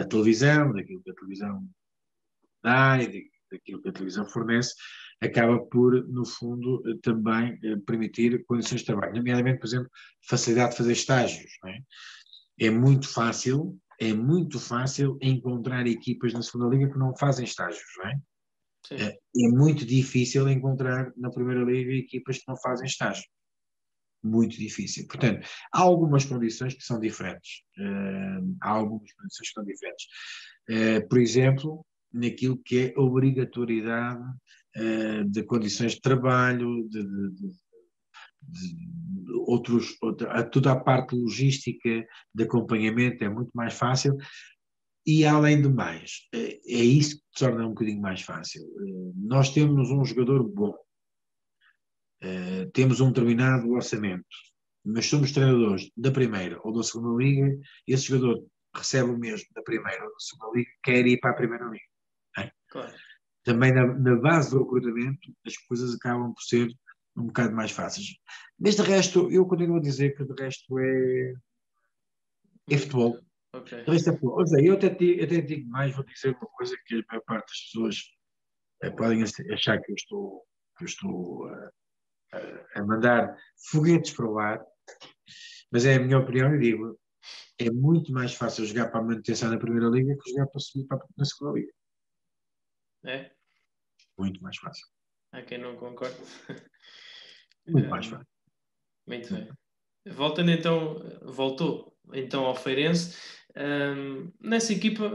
a televisão, daquilo que a televisão dá e daquilo que a televisão fornece, acaba por, no fundo, também permitir condições de trabalho. Nomeadamente, por exemplo, facilidade de fazer estágios. Não é? É muito fácil encontrar equipas na segunda liga que não fazem estágios, não é? Sim. É muito difícil encontrar na Primeira Liga equipas que não fazem estágio. Muito difícil. Portanto, há algumas condições que são diferentes. Por exemplo, naquilo que é a obrigatoriedade de condições de trabalho, toda a parte logística de acompanhamento é muito mais fácil e, além do mais, é isso que torna um bocadinho mais fácil. Nós temos um jogador bom, temos um determinado orçamento, mas somos treinadores da primeira ou da segunda liga, esse jogador recebe o mesmo da primeira ou da segunda liga, quer ir para a primeira liga. Claro. Também na base do recrutamento as coisas acabam por ser um bocado mais fáceis. Mas de resto, eu continuo a dizer que de resto é futebol. Okay. De resto é futebol. Ou seja, eu até digo mais, vou dizer uma coisa que a maior parte das pessoas podem achar que eu estou a mandar foguetes para o ar, mas é a minha opinião e digo, é muito mais fácil jogar para a manutenção na Primeira Liga que jogar para subir na Segunda Liga. É? Muito mais fácil. Há quem não concorde. Muito mais fácil. Muito bem. Voltou então ao Feirense. Nessa equipa,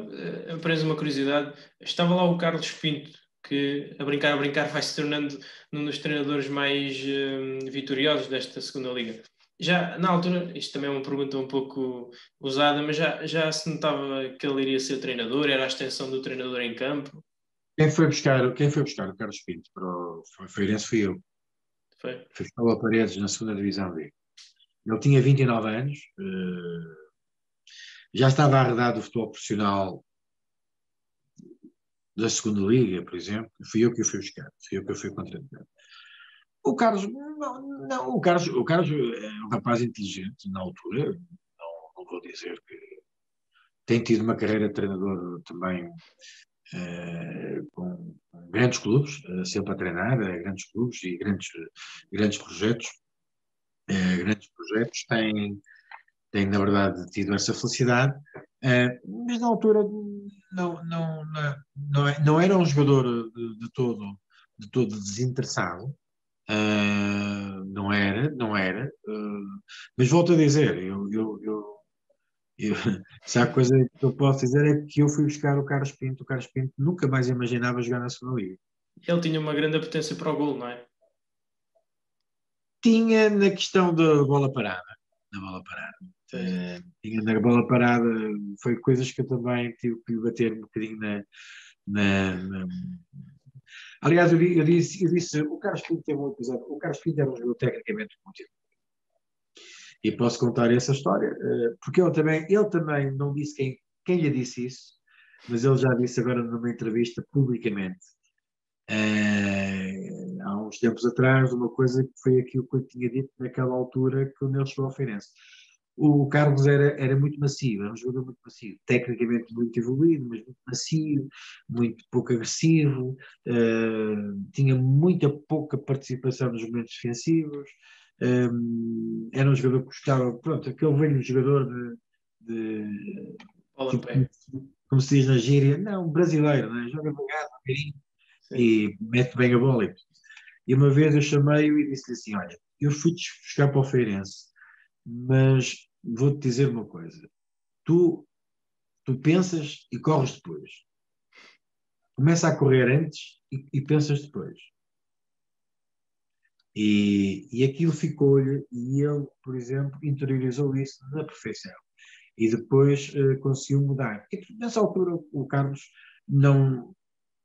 apenas uma curiosidade, estava lá o Carlos Pinto, que a brincar vai se tornando um dos treinadores mais vitoriosos desta segunda liga. Já na altura, isto também é uma pergunta um pouco usada, mas já se notava que ele iria ser treinador, era a extensão do treinador em campo. Quem foi buscar o Carlos Pinto para o Feirense fui eu. Foi? Fui buscar o Paredes na segunda divisão B. Ele tinha 29 anos, já estava arredado do futebol profissional da segunda liga, por exemplo. Fui eu que o fui buscar, fui eu que o fui contratar. O Carlos, não, o Carlos é um rapaz inteligente na altura, não vou dizer que tem tido uma carreira de treinador também com grandes clubes, sempre a treinar, grandes clubes e grandes projetos. Grandes projetos têm, na verdade, tido essa felicidade, mas na altura não era um jogador de todo desinteressado. Não era, mas volto a dizer, se há coisa que eu posso dizer é que eu fui buscar o Carlos Pinto nunca mais imaginava jogar na segunda liga. Ele tinha uma grande potência para o golo, não é? Tinha na questão da bola parada, tinha na bola parada, foi coisas que eu também tive que bater um bocadinho na. Aliás, eu disse, o Carlos Pinto teve um episódio, o Carlos Pinto era um jogador tecnicamente muito. E posso contar essa história, porque ele também não disse quem lhe disse isso, mas ele já disse agora numa entrevista publicamente, há uns tempos atrás, uma coisa que foi aquilo que eu tinha dito naquela altura quando ele chegou ao Feirense. O Carlos era muito macio, era um jogador muito macio, tecnicamente muito evoluído, mas muito macio, muito pouco agressivo, tinha muita pouca participação nos momentos defensivos, era um jogador que gostava, pronto, aquele velho jogador tipo, como se diz na gíria, não, brasileiro, né? Joga devagar, devagarinho e mete bem a bola. E uma vez eu chamei-o e disse-lhe assim, olha, eu fui-te buscar para o Feirense, mas vou-te dizer uma coisa, tu pensas e corres depois. Começa a correr antes e pensas depois. E aquilo ficou-lhe, e ele, por exemplo, interiorizou isso na perfeição. E depois conseguiu mudar. E nessa altura o Carlos não,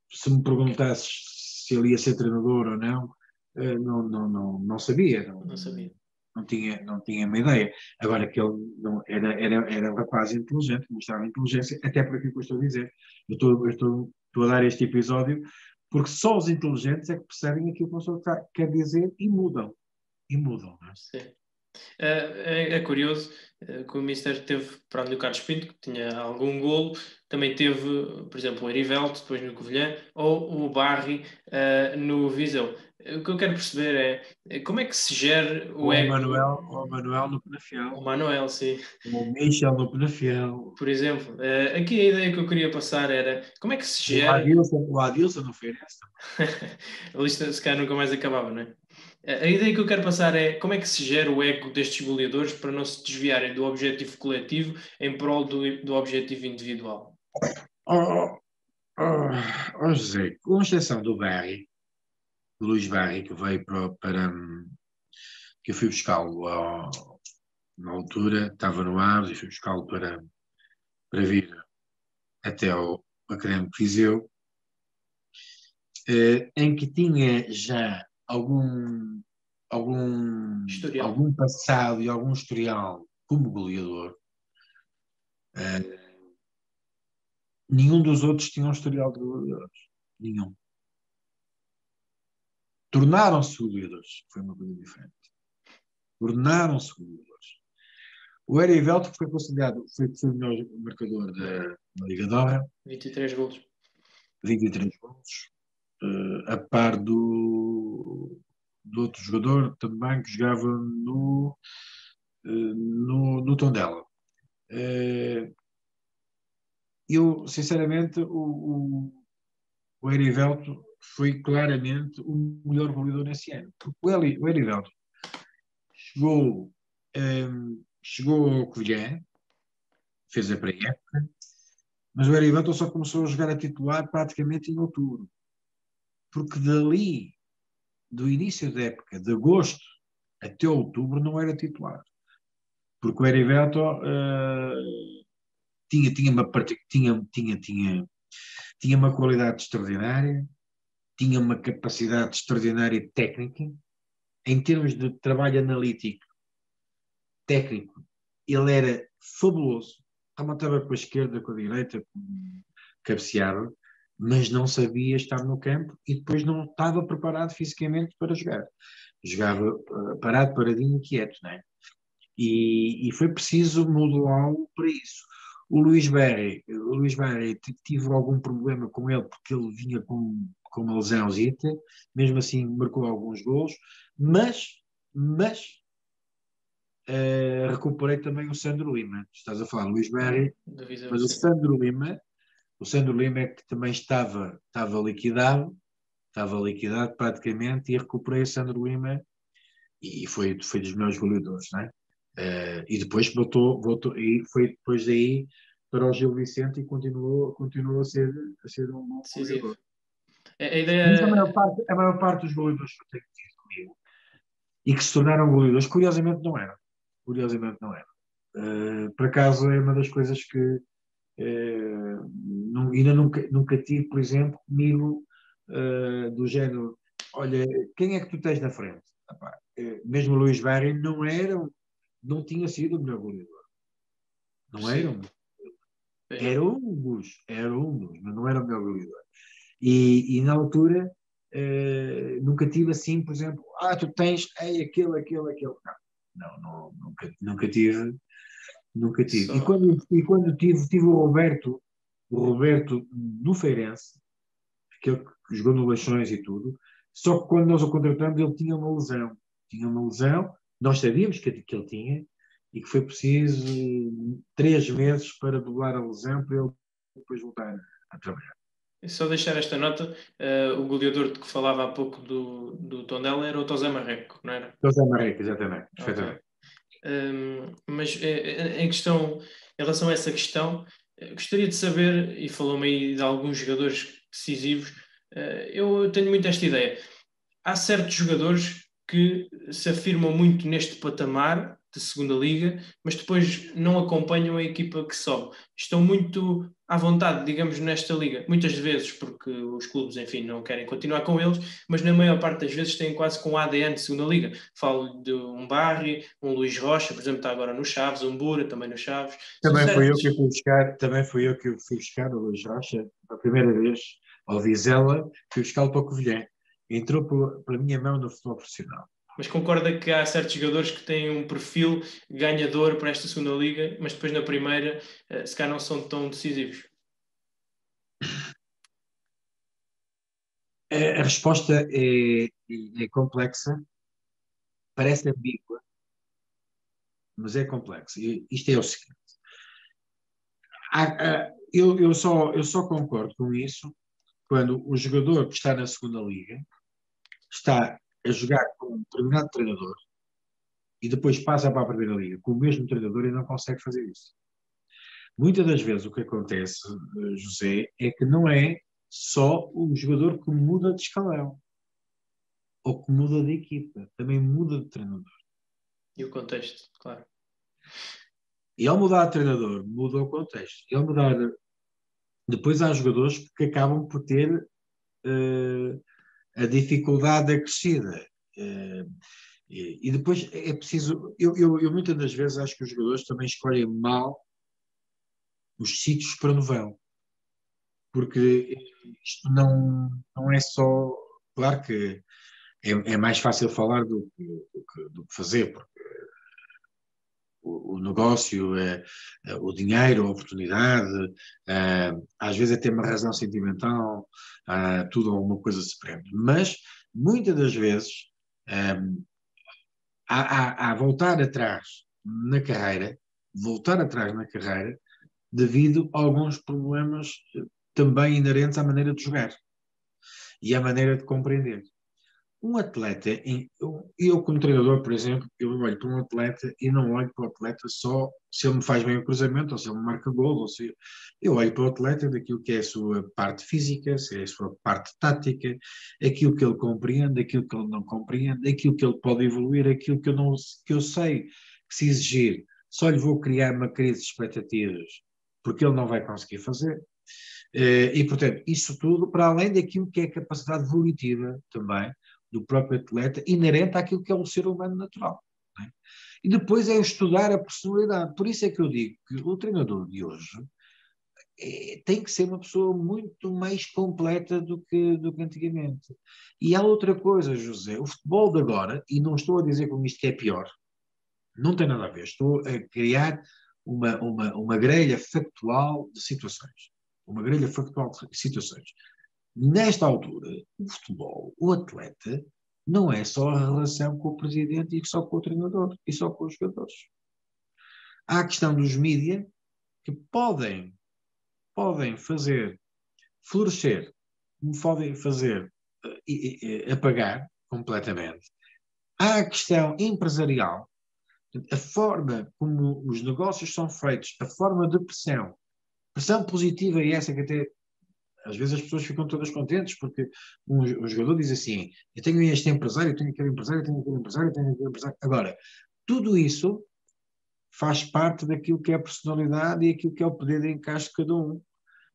se me perguntasses se ele ia ser treinador ou não, não sabia. Não sabia. não tinha uma ideia. Agora que ele não, era um rapaz inteligente, mostrava inteligência, até por aquilo que eu estou a dizer. Estou a dar este episódio porque só os inteligentes é que percebem aquilo que o professor quer dizer e mudam. E mudam, não é? Sim. É curioso que o Mister teve, para onde o Carlos Pinto, que tinha algum golo, também teve, por exemplo, o Erivelto, depois no Covilhã, ou o Barry no Viseu. O que eu quero perceber é como é que se gera o ego. O Manuel no Penafiel. O Manuel, sim. O Michel no Penafiel. Por exemplo, aqui a ideia que eu queria passar era como é que se gera. O Adilson não fez essa. A lista se calhar nunca mais acabava, não é? A ideia que eu quero passar é como é que se gera o ego destes goleadores para não se desviarem do objetivo coletivo em prol do objetivo individual. José, com exceção do Barry, do Luís Barry, que veio que eu fui buscá-lo na altura, estava no Aves e fui buscá-lo para vir até ao Académico de Viseu, em que tinha já algum passado e algum historial como goleador. Nenhum dos outros tinha um historial de goleadores. Nenhum. Tornaram-se goleadores. Foi uma coisa diferente. Tornaram-se goleadores. O Erivelto foi considerado, foi o melhor marcador da Liga d'Honra. 23 golos. 23 golos. A par do outro jogador também que jogava no Tondela. Eu, sinceramente, o Erivelto foi claramente o melhor goleador nesse ano. Porque o Erivelto chegou ao Covilhã, fez a pré-época, mas o Erivelto só começou a jogar a titular praticamente em outubro. Porque dali, do início da época, de agosto até outubro, não era titular. Porque o Erivelto tinha uma qualidade extraordinária, tinha uma capacidade extraordinária técnica, em termos de trabalho analítico, técnico, ele era fabuloso, rematava com a esquerda, com a direita, cabeceava, mas não sabia estar no campo e depois não estava preparado fisicamente para jogar. Jogava parado, paradinho, quieto, não é? E foi preciso modelá-lo para isso. O Luís Barry tive algum problema com ele porque ele vinha com uma lesãozita, mesmo assim marcou alguns golos, mas recuperei também o Sandro Lima. Estás a falar Luís Barry, mas o Sandro Lima é que também estava liquidado praticamente, e recuperei o Sandro Lima e foi dos meus goleadores, não é? E depois voltou e foi depois daí para o Gil Vicente e continuou a ser um bom goleador. Mas a maior parte dos goleadores que eu tenho tido comigo e que se tornaram goleadores, curiosamente não eram. Por acaso é uma das coisas que ainda nunca tive, por exemplo, comigo do género, olha, quem é que tu tens na frente? Mesmo o Luís Barry não tinha sido o melhor goleador. Não era um. Era um dos, mas não era o melhor goleador. E na altura nunca tive assim, por exemplo, tu tens aquele. Não, nunca tive. E quando tive o Roberto no Feirense, aquele que jogou no Leixões e tudo, só que quando nós o contratamos ele tinha uma lesão, nós sabíamos que ele tinha, e que foi preciso 3 meses para doblar a lesão para ele depois voltar a trabalhar. Só deixar esta nota, o goleador de que falava há pouco do Tondela era o Tosé Marreco, não era? Tosé Marreco, exatamente, perfeitamente. Mas em relação a essa questão, gostaria de saber, e falou-me aí de alguns jogadores decisivos, eu tenho muito esta ideia. Há certos jogadores que se afirmam muito neste patamar de segunda liga, mas depois não acompanham a equipa que sobe. Estão muito à vontade, digamos, nesta liga, muitas vezes porque os clubes, enfim, não querem continuar com eles, mas na maior parte das vezes têm quase com ADN de segunda liga. Falo de um Barry, um Luís Rocha, por exemplo, está agora no Chaves, um Bura, também no Chaves. Também fui eu que fui buscar o Luís Rocha, a primeira vez, ao Vizela, fui buscá-lo para o Covilhã. Entrou pela minha mão no futebol profissional. Mas concorda que há certos jogadores que têm um perfil ganhador para esta segunda liga, mas depois na primeira, se calhar não são tão decisivos? A resposta é complexa, parece ambígua, mas é complexa. Isto é o seguinte. Eu só concordo com isso quando o jogador que está na segunda liga está a jogar com um determinado treinador e depois passa para a primeira liga com o mesmo treinador e não consegue fazer isso. Muitas das vezes o que acontece, José, é que não é só o jogador que muda de escalão ou que muda de equipa, também muda de treinador. E o contexto, claro. E ao mudar de treinador, muda o contexto. E ao mudar... Depois há jogadores que acabam por ter a dificuldade acrescida. E depois é preciso... Eu muitas das vezes acho que os jogadores também escolhem mal os sítios para onde vão. Porque isto não é só... Claro que é mais fácil falar do que fazer, porque o negócio, o dinheiro, a oportunidade, às vezes até uma razão sentimental, tudo alguma coisa se prende. Mas, muitas das vezes, há voltar atrás na carreira, devido a alguns problemas também inerentes à maneira de jogar e à maneira de compreender. Um atleta, eu como treinador, por exemplo, eu olho para um atleta e não olho para o atleta só se ele me faz bem o cruzamento, ou se ele me marca gol, ou se eu olho para o atleta daquilo que é a sua parte física, se é a sua parte tática, aquilo que ele compreende, aquilo que ele não compreende, aquilo que ele pode evoluir, aquilo que eu sei que se exigir, só lhe vou criar uma crise de expectativas, porque ele não vai conseguir fazer. E, portanto, isso tudo para além daquilo que é a capacidade evolutiva também do próprio atleta, inerente àquilo que é um ser humano natural. Não é? E depois é estudar a personalidade. Por isso é que eu digo que o treinador de hoje tem que ser uma pessoa muito mais completa do que antigamente. E há outra coisa, José, o futebol de agora, e não estou a dizer com isto que é pior, não tem nada a ver, estou a criar uma grelha factual de situações. Uma grelha factual de situações. Nesta altura, o futebol, o atleta, não é só a relação com o presidente e só com o treinador e só com os jogadores. Há a questão dos mídias que podem fazer florescer, podem fazer apagar completamente. Há a questão empresarial, a forma como os negócios são feitos, a forma de pressão positiva e essa que até às vezes as pessoas ficam todas contentes porque um jogador diz assim, eu tenho este empresário, eu tenho aquele empresário, eu tenho aquele empresário, eu tenho aquele empresário. Agora, tudo isso faz parte daquilo que é a personalidade e aquilo que é o poder de encaixe de cada um,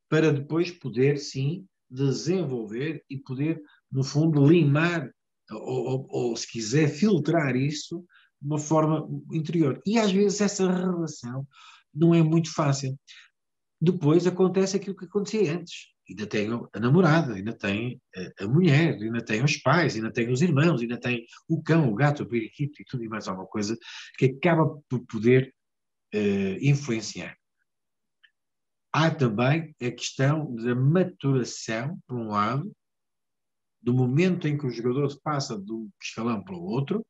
para depois poder, sim, desenvolver e poder, no fundo, limar ou se quiser, filtrar isso de uma forma interior. E às vezes essa relação não é muito fácil. Depois acontece aquilo que acontecia antes. Ainda tem a namorada, ainda tem a mulher, ainda tem os pais, ainda tem os irmãos, ainda tem o cão, o gato, o periquito e tudo e mais alguma coisa que acaba por poder influenciar. Há também a questão da maturação, por um lado, do momento em que o jogador passa de um escalão para o outro,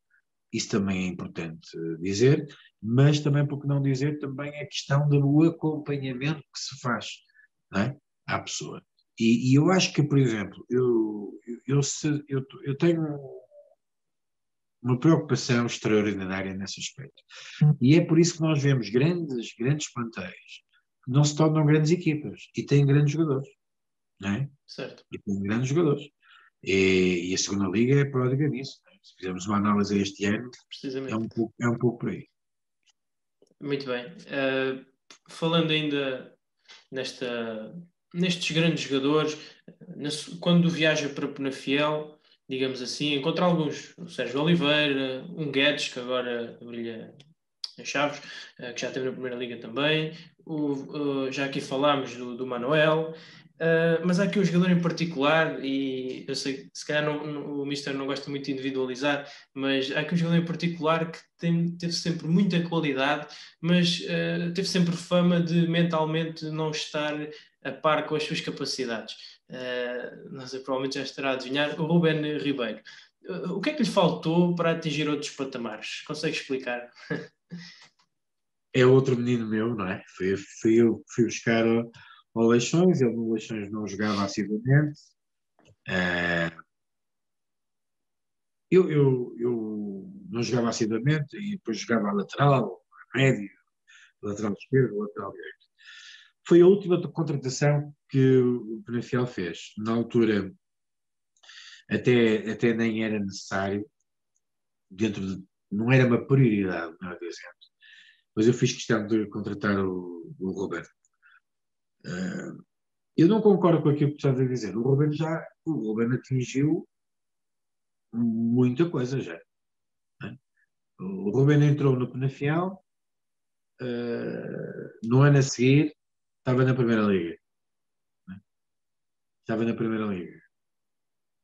isso também é importante dizer, mas também, por que não dizer, também a questão do acompanhamento que se faz, não é? À pessoa. E eu acho que, por exemplo, eu tenho uma preocupação extraordinária nesse aspecto. E é por isso que nós vemos grandes plantéis que não se tornam grandes equipas e têm grandes jogadores, não é? Certo. E têm grandes jogadores. E a segunda liga é pródiga nisso. Se fizermos uma análise este ano, é um pouco por aí. Muito bem. Falando ainda nestes grandes jogadores, quando viaja para Penafiel, digamos assim, encontra alguns, o Sérgio Oliveira, um Guedes, que agora brilha em Chaves, que já esteve na Primeira Liga também, já aqui falámos do Manuel, mas há aqui um jogador em particular, e eu sei que se calhar o Mister não gosta muito de individualizar, mas há aqui um jogador em particular que teve sempre muita qualidade, mas teve sempre fama de mentalmente não estar a par com as suas capacidades. Não sei, provavelmente já estará a adivinhar, o Ruben Ribeiro. O que é que lhe faltou para atingir outros patamares? Consegue explicar? É outro menino meu, não é? Eu que fui buscar ao Leixões, ele no Leixões não jogava assiduamente. Eu não jogava assiduamente e depois jogava a lateral, a médio, lateral esquerdo, lateral direito. Foi a última contratação que o Penafiel fez. Na altura, até nem era necessário, não era uma prioridade, não é dizendo. Mas eu fiz questão de contratar o Roberto. Eu não concordo com aquilo que estás a dizer. O Ruben atingiu muita coisa já. Né? O Ruben entrou no Penafiel, no ano a seguir estava na Primeira Liga. Né? Estava na Primeira Liga.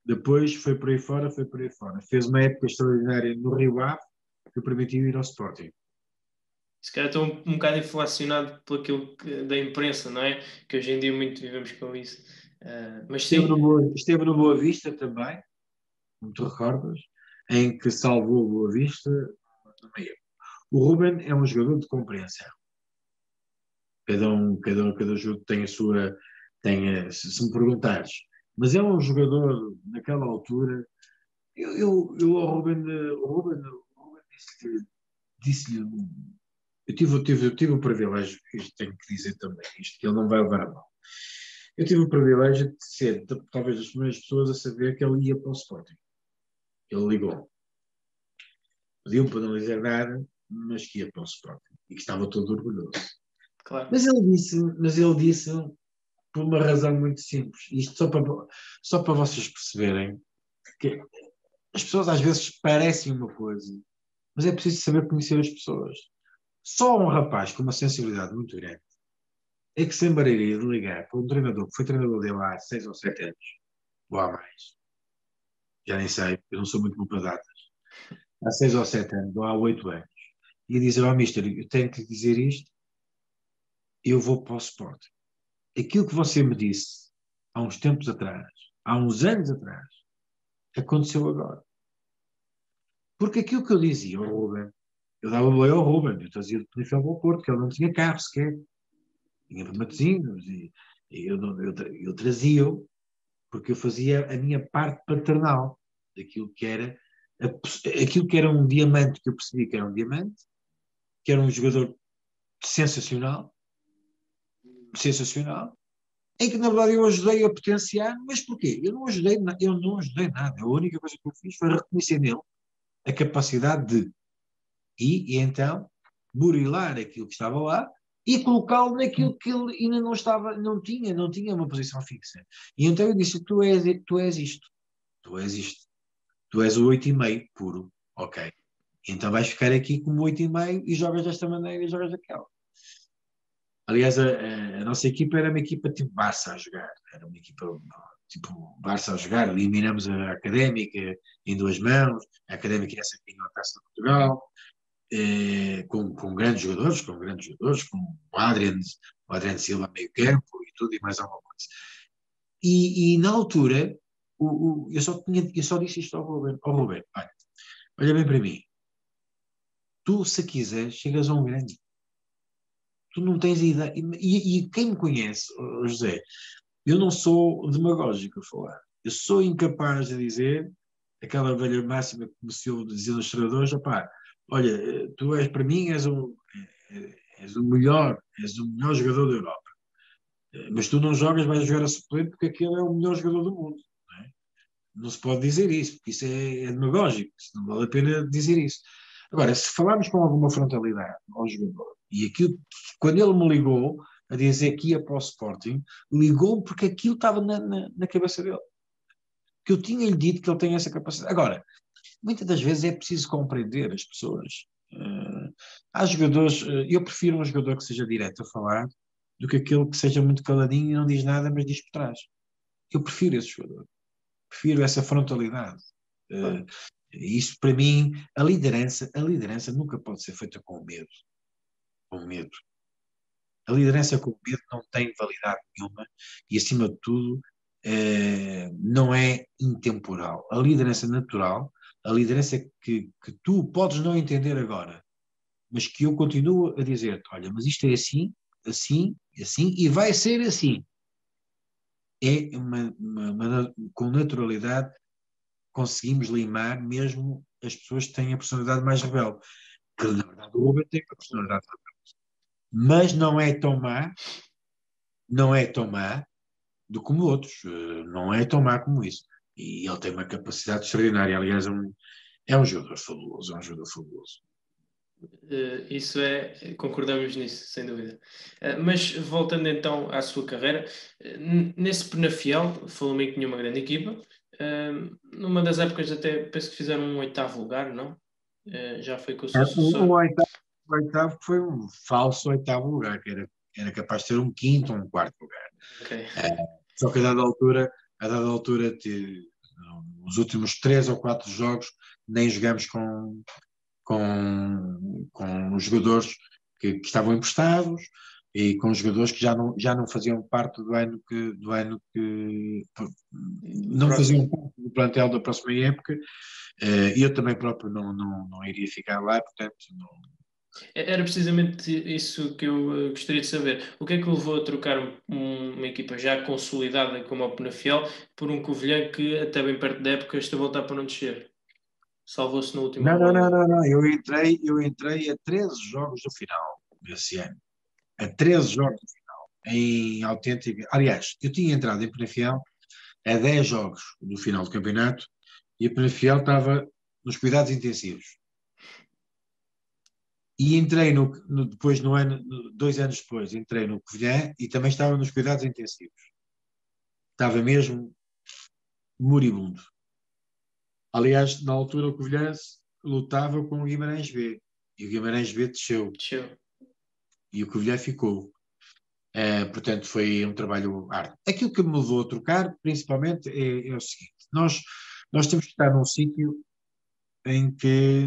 Depois foi por aí fora. Fez uma época extraordinária no Rio Ave que permitiu ir ao Sporting. Se calhar estou um bocado inflacionado por aquilo da imprensa, não é? Que hoje em dia muito vivemos com isso. Mas sim. Esteve no Boa Vista também, como te recordas, em que salvou o Boa Vista no meio. O Ruben é um jogador de compreensão. Cada jogo tem a sua. Se me perguntares, mas é um jogador naquela altura. Eu ao Ruben disse-lhe. Eu tive o privilégio, isto tenho que dizer também, isto que ele não vai levar a mal. Eu tive o privilégio de ser talvez das primeiras pessoas a saber que ele ia para o Sporting. Ele ligou. Pediu-me para não dizer nada, mas que ia para o Sporting. E que estava todo orgulhoso. Claro. Mas ele disse por uma razão muito simples. Isto só para vocês perceberem que as pessoas às vezes parecem uma coisa, mas é preciso saber conhecer as pessoas. Só um rapaz com uma sensibilidade muito grande é que se embararia de ligar para um treinador que foi treinador dele há 6 ou 7 anos, ou há mais, já nem sei, eu não sou muito bom para datas, há 6 ou 7 anos, ou há 8 anos, e dizer ao mister, eu tenho que lhe dizer isto, eu vou para o Sporting. Aquilo que você me disse há uns tempos atrás, há uns anos atrás, aconteceu agora. Porque aquilo que eu dizia ao Ruben, eu dava boleia ao Ruben, eu trazia do Penafiel para o Porto, que ele não tinha carro sequer, tinha para Matosinhos, e eu trazia-o, porque eu fazia a minha parte paternal, daquilo que era, aquilo que era um diamante, que eu percebi que era um diamante, que era um jogador sensacional, em que na verdade eu ajudei a potenciar, mas porquê? Eu não ajudei nada. A única coisa que eu fiz foi reconhecer nele a capacidade de e então burilar aquilo que estava lá e colocá-lo naquilo que ele ainda não tinha uma posição fixa. E então eu disse, tu és isto, tu és o 8,5 puro, ok. Então vais ficar aqui como 8,5 e jogas desta maneira e jogas daquela. Aliás, a nossa equipa era uma equipa tipo Barça a jogar. Era uma equipa tipo Barça a jogar. Eliminamos a Académica em 2 mãos. A Académica é essa que ganhou a Taça de Portugal. Com grandes jogadores, como o Adrian Silva a meio campo e tudo e mais alguma coisa. E na altura, eu só disse isto ao Ruben. Olha bem para mim. Tu, se quiseres, chegas a um grande. Tu não tens ideia. E quem me conhece, José, eu não sou demagógico a falar. Eu sou incapaz de dizer aquela velha máxima que me se dizer nos treinadores, olha, tu para mim és o melhor jogador da Europa. Mas tu não jogas, vais jogar a suplente porque aquele é o melhor jogador do mundo. Não é? Não se pode dizer isso, porque isso é demagógico, não vale a pena dizer isso. Agora, se falarmos com alguma frontalidade ao jogador, E aquilo, quando ele me ligou a dizer que ia para o Sporting, ligou porque aquilo estava na cabeça dele. Que eu tinha-lhe dito que ele tem essa capacidade. Agora, muitas das vezes é preciso compreender as pessoas. Há jogadores, eu prefiro um jogador que seja direto a falar do que aquele que seja muito caladinho e não diz nada, mas diz por trás. Eu prefiro esse jogador. Prefiro essa frontalidade. Isso, para mim, a liderança nunca pode ser feita com medo. Com medo. A liderança com medo não tem validade nenhuma e, acima de tudo, não é intemporal. A liderança natural, a liderança que tu podes não entender agora, mas que eu continuo a dizer-te, olha, mas isto é assim, assim, assim, e vai ser assim. É com naturalidade conseguimos limar mesmo as pessoas que têm a personalidade mais rebelde. Que, na verdade, o Ruben tem a personalidade rebelde. Mas não é tão má do como outros. Não é tão má como isso. E ele tem uma capacidade extraordinária. Aliás, é um jogador fabuloso. É um jogador fabuloso. Isso concordamos nisso, sem dúvida. Mas voltando então à sua carreira, nesse Penafiel, falou-me que tinha uma grande equipa. Numa das épocas até penso que fizeram um 8º lugar, não? Já foi com o seu sucessor. O oitavo foi um falso 8º lugar, que era capaz de ser um 5º ou um 4º lugar. Okay. Só que a dada altura, nos últimos 3 ou 4 jogos, nem jogamos com os jogadores que estavam emprestados e com os jogadores que já não faziam parte do ano que não faziam parte do plantel da próxima época. E eu também próprio não iria ficar lá, portanto não. Era precisamente isso que eu gostaria de saber. O que é que levou a trocar uma equipa já consolidada como o Penafiel por um Covilhã que até bem perto da época está a voltar para não descer? Salvou-se no último Não. Eu entrei a 13 jogos do final desse ano. A 13 jogos do final. Em autêntica. Aliás, eu tinha entrado em Penafiel a 10 jogos do final do campeonato e a Penafiel estava nos cuidados intensivos. E entrei depois, 2 anos depois, entrei no Covilhã e também estava nos cuidados intensivos. Estava mesmo moribundo. Aliás, na altura o Covilhã lutava com o Guimarães B. E o Guimarães B desceu. E o Covilhã ficou. Portanto, foi um trabalho árduo. Aquilo que me levou a trocar, principalmente, é o seguinte. Nós temos que estar num sítio em que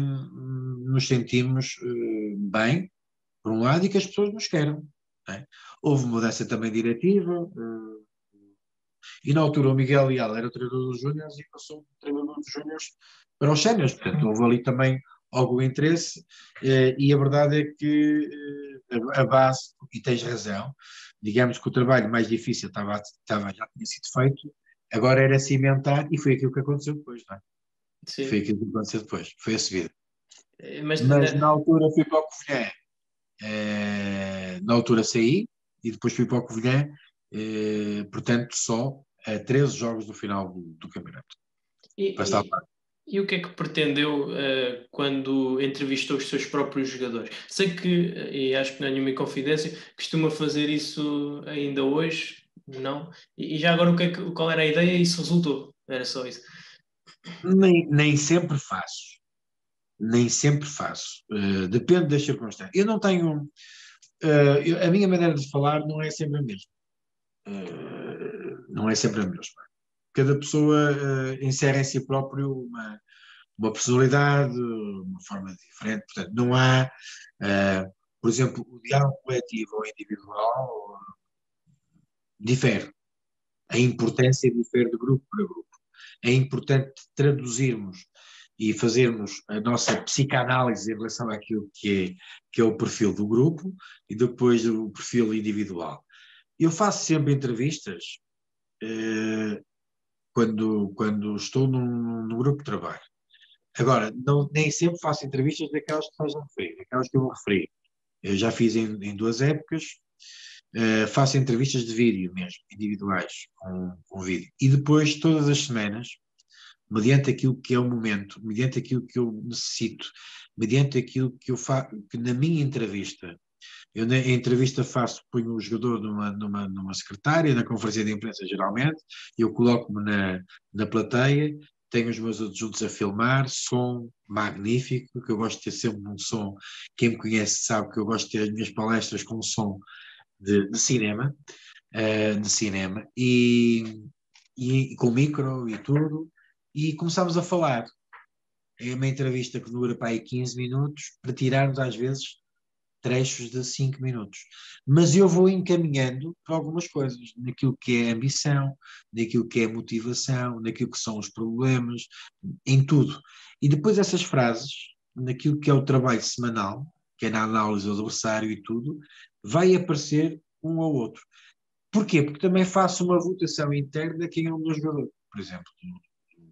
nos sentimos bem, por um lado, e que as pessoas nos queiram. É? Houve mudança também diretiva, e na altura o Miguel Leal era o treinador dos Júniors e passou o treinador dos Júniors para os Séniores. Portanto, houve ali também algum interesse, e a verdade é que a base, e tens razão, digamos que o trabalho mais difícil já tinha sido feito, agora era cimentar, e foi aquilo que aconteceu depois, não é? Sim. Foi aquilo que aconteceu depois, foi a subida. Mas na altura fui para o Covilhã, na altura saí, e depois fui para o Covilhã, portanto só a 13 jogos do final do campeonato. E o que é que pretendeu quando entrevistou os seus próprios jogadores? Sei que, e acho que não é nenhuma confidência, costuma fazer isso ainda hoje, não? E já agora qual era a ideia e isso resultou? Era só isso. Nem sempre faço. Depende das circunstâncias. Eu não tenho... a minha maneira de falar não é sempre a mesma. Não é sempre a mesma. Cada pessoa insere em si próprio uma personalidade, uma forma diferente. Portanto, não há, por exemplo, o diálogo coletivo ou individual difere. A importância difere de grupo para grupo. É importante traduzirmos e fazermos a nossa psicanálise em relação àquilo que é o perfil do grupo e depois o perfil individual. Eu faço sempre entrevistas quando estou num grupo de trabalho. Agora, nem sempre faço entrevistas daquelas que estás a referir, daquelas que eu vou referir. Eu já fiz em 2 épocas, faço entrevistas de vídeo mesmo, individuais, com vídeo. E depois, todas as semanas, mediante aquilo que é o momento, mediante aquilo que eu necessito, mediante aquilo que eu faço, que na minha entrevista Eu na entrevista ponho o jogador numa secretária, na conferência de imprensa geralmente, eu coloco-me na plateia, tenho os meus adjuntos a filmar, som magnífico, que eu gosto de ter sempre um som, quem me conhece sabe que eu gosto de ter as minhas palestras com um som de cinema, e com micro e tudo, e começámos a falar. É uma entrevista que dura para aí 15 minutos, para tirarmos às vezes trechos de 5 minutos. Mas eu vou encaminhando para algumas coisas, naquilo que é ambição, naquilo que é motivação, naquilo que são os problemas, em tudo. E depois essas frases, naquilo que é o trabalho semanal, que é na análise do adversário e tudo, vai aparecer um ao outro. Porquê? Porque também faço uma votação interna quem é o meu jogador, por exemplo,